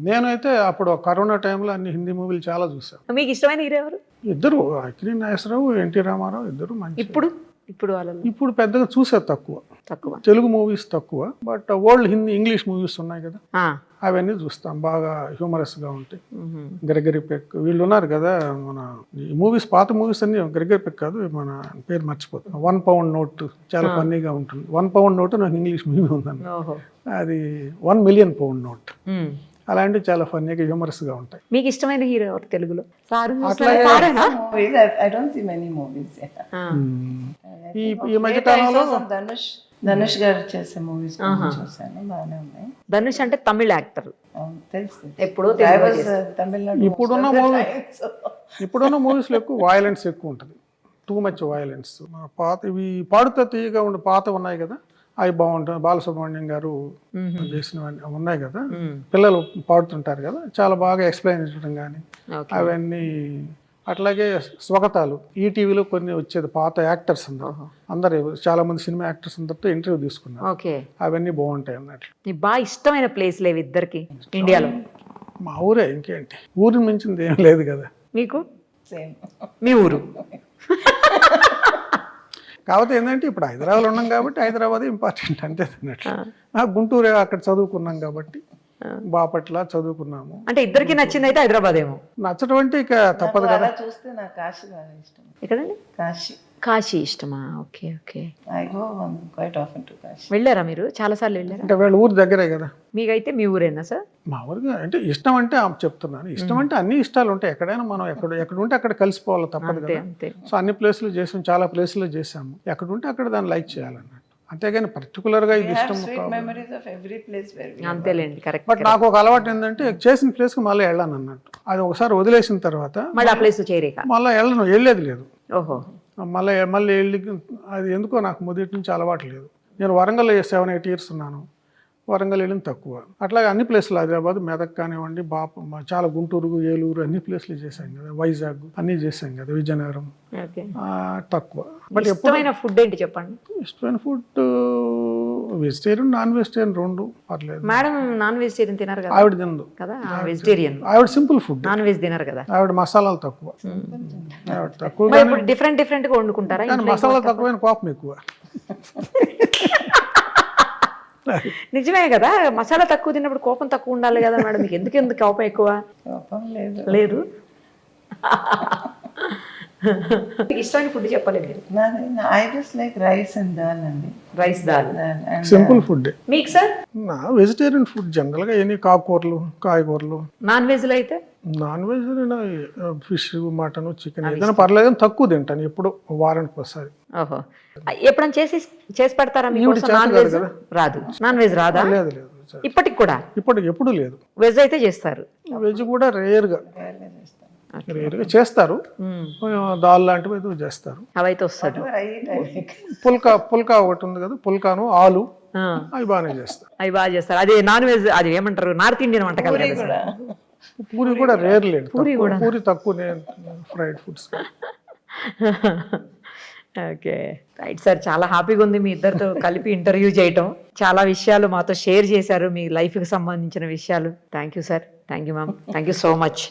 నేనైతే అప్పుడు కరోనా టైంలో అన్ని హిందీ మూవీలు చాలా చూసాను. మీకు ఇష్టమైన హీరో ఎవరు? ఇద్దరు, అక్కినేని నాగేశ్వరరావు, ఎన్టీ రామారావు, ఇద్దరు మంచి. ఇప్పుడు వాళ్ళలో ఇప్పుడు పెద్దగా చూసేది తక్కువ. తెలుగు మూవీస్ తక్కువ, but old Hindi English movies ఉన్నాయి కదా, అవన్నీ చూస్తాం. బాగా హ్యూమరస్గా ఉంటాయి. గ్రెగరీ పెక్ వీళ్ళు ఉన్నారు కదా, మన మూవీస్ పాత మూవీస్ అన్ని. గ్రెగరీ పెక్ కాదు, మన పేరు మర్చిపోతాం. 1 pound note చాలా ఫన్నీగా ఉంటుంది. 1 pound note నాకు ఇంగ్లీష్ మూవీ ఉందండి, అది 1 million pound note. అలాంటివి చాలా ఫన్నీగా హ్యూమరస్గా ఉంటాయి. మీకు ఇష్టమైన హీరో ఎవరు తెలుగులో? I don't see many movies. ఈ మధ్య కాలంలో ధనుష్ గారు చేసే మూవీస్ చూసాను, బాగానే ఉన్నాయి. ధనుష్ అంటే తమిళ యాక్టర్, తెలుసు. ఎప్పుడో తమిళనాడు. ఇప్పుడున్న మూవీస్లో ఎక్కువ వాయలెన్స్ ఎక్కువ ఉంటుంది, టూ మచ్ వాయలెన్స్. పాత ఇవి పాడుతా తీయగా ఉండే పాత ఉన్నాయి కదా, అవి బాగుంటాయి. బాలసుబ్రహ్మణ్యం గారు చేసినవన్నీ ఉన్నాయి కదా, పిల్లలు పాడుతుంటారు కదా, చాలా బాగా ఎక్స్ప్లెయిన్ చేయడం కానీ అవన్నీ. అట్లాగే స్వగతాలు ఈటీవీలో కొన్ని వచ్చేది, పాత యాక్టర్స్ అందరు చాలా మంది సినిమా యాక్టర్స్ అందరితో ఇంటర్వ్యూ తీసుకున్నారు, అవన్నీ బాగుంటాయి అన్నట్లు. బాగా ఇష్టమైన ప్లేస్ లేవు ఇద్దరికి ఇండియాలో? మా ఊరే, ఇంకేంటి, ఊరిని మించింది ఏం లేదు కదా. మీకు మీ ఊరు? కాకపోతే ఏంటంటే ఇప్పుడు హైదరాబాద్లో ఉన్నాం కాబట్టి హైదరాబాద్ ఇంపార్టెంట్ అంతే అన్నట్లు. గుంటూరు అక్కడ చదువుకున్నాం కాబట్టి బాపట్ల చదువుకున్నాము. అంటే ఇద్దరికి నచ్చింది అయితే హైదరాబాద్ ఏమో. నచ్చడం అంటే ఇక తప్పదు కదా. చూస్తే నాకు కాశీ బాగా ఇష్టం. ఎక్కడండి? కాశీ ఇష్టమా? Okay okay. I go quite often to Kashi. వెళ్ళారా మీరు? చాలా సార్లు వెళ్ళారా? అంటే వీళ్ళ ఊరు దగ్గరే కదా. మీకైతే మీ ఊరేనా సార్? మా ఊరుగా అంటే ఇష్టం అంటే చెప్తున్నాను, ఇష్టం అంటే అన్ని ఇష్టాలు ఉంటాయి. ఎక్కడైనా మనం ఎక్కడ ఉంటే అక్కడ కలిసిపోవాలి, తప్పదు కదా. సో అన్ని ప్లేసులు చేసాం, చాలా ప్లేసులు చేసాము. ఎక్కడ ఉంటే అక్కడ దాన్ని లైక్ చేయాలన్నట్టు, అంతేగాని పర్టికులర్ గా ఇది ఇష్టం. అంతేలేండి, కరెక్ట్. బట్ నాకు ఒక అలవాటు ఏంటంటే చేసిన ప్లేస్ కి మళ్ళీ వెళ్ళాను అన్నట్టు. అది ఒకసారి వదిలేసిన తర్వాత మళ్ళీ ఆ ప్లేస్ చేరేక మళ్ళీ వెళ్ళేది లేదు. ఓహో. మళ్ళీ వెళ్ళి అది ఎందుకో నాకు మొదటి నుంచి అలవాటు లేదు. నేను వరంగల్లో 7-8 years ఉన్నాను. వరంగల్ వెళ్ళింది తక్కువ. అట్లాగే అన్ని ప్లేసులు హైదరాబాద్, మెదక్ కానివ్వండి, చాలా గుంటూరు, ఏలూరు అన్ని ప్లేసులు చేశాం కదా, వైజాగ్ అన్నీ చేశాం కదా, విజయనగరం ఓకే. తక్కువ. బట్ ఇష్టమైన ఫుడ్ ఏంటి చెప్పండి. ఇష్టమైన ఫుడ్ వెజిటేరియన్, నాన్ వెజిటేరియన్ రెండు పర్లేదు. మేడం నాన్ వెజిటేరియన్ తినరు కదా? ఆవిడ తినదు కదా, వెజిటేరియన్. ఆవిడ సింపుల్ ఫుడ్, నాన్ వెజ్ తినరు కదా? ఆవిడ మసాలాలు తక్కువ. ఆవిడ తక్కువ మరి ఇప్పుడు డిఫరెంట్ గా వండుకుంటారా? కానీ మసాలా తక్కువైన కోపం ఎక్కువ. నిజమే కదా, మసాలా తక్కువ తిన్నప్పుడు కోపం తక్కువ ఉండాలి కదా మేడం. మీకు ఎందుకు కోపం ఎక్కువ? కోపం లేదు. లేదు. మీకు ఇష్టమైన ఫుడ్ చెప్పలేదు మీరు. I just like rice and dal అండి. Rice dal simple food. మీకు సార్? నా వెజిటేరియన్ ఫుడ్ జనరల్ గా ఎన్ని కాకూరలు, కాయగూరలు. నాన్ వెజ్ లో అయితే? Non veg fish, mutton, chicken ఏదైనా పర్లేదు, తక్కువ తింటాను. ఎప్పుడు వారానికి ఒకసారి. ఓహో, ఎప్పుడైనా చేసి పెడతారా మీకు? నాన్ వెజ్ రాదు? నాన్ వెజ్ రాదా? లేదు లేదు, ఇప్పటికి కూడా? ఎప్పుడు లేదు. వెజ్ అయితే చేస్తారు? వెజ్ కూడా రేర్ గా చేస్తారు. దాల్ లాంటివి ఏదో చేస్తారు, అవైతే వస్తారు. పుల్కా ఒకటి ఉంది కదా, పుల్కాను ఆలు, అవి బాగానే చేస్తారు. అవి బాగా చేస్తారు. అది నాన్ వెజ్, అది ఏమంటారు, నార్త్ ఇండియన్ వంటకాలు కదా. పూరి కూడా రేర్ లేదు, పూరి తక్కువ fried foods. Okay, right sir. చాలా హ్యాపీగా ఉంది మీ ఇద్దరితో కలిపి ఇంటర్వ్యూ చేయటం. చాలా విషయాలు మాతో షేర్ చేశారు, మీ లైఫ్కి సంబంధించిన విషయాలు. Thank you sir. Thank you ma'am. Thank you so much.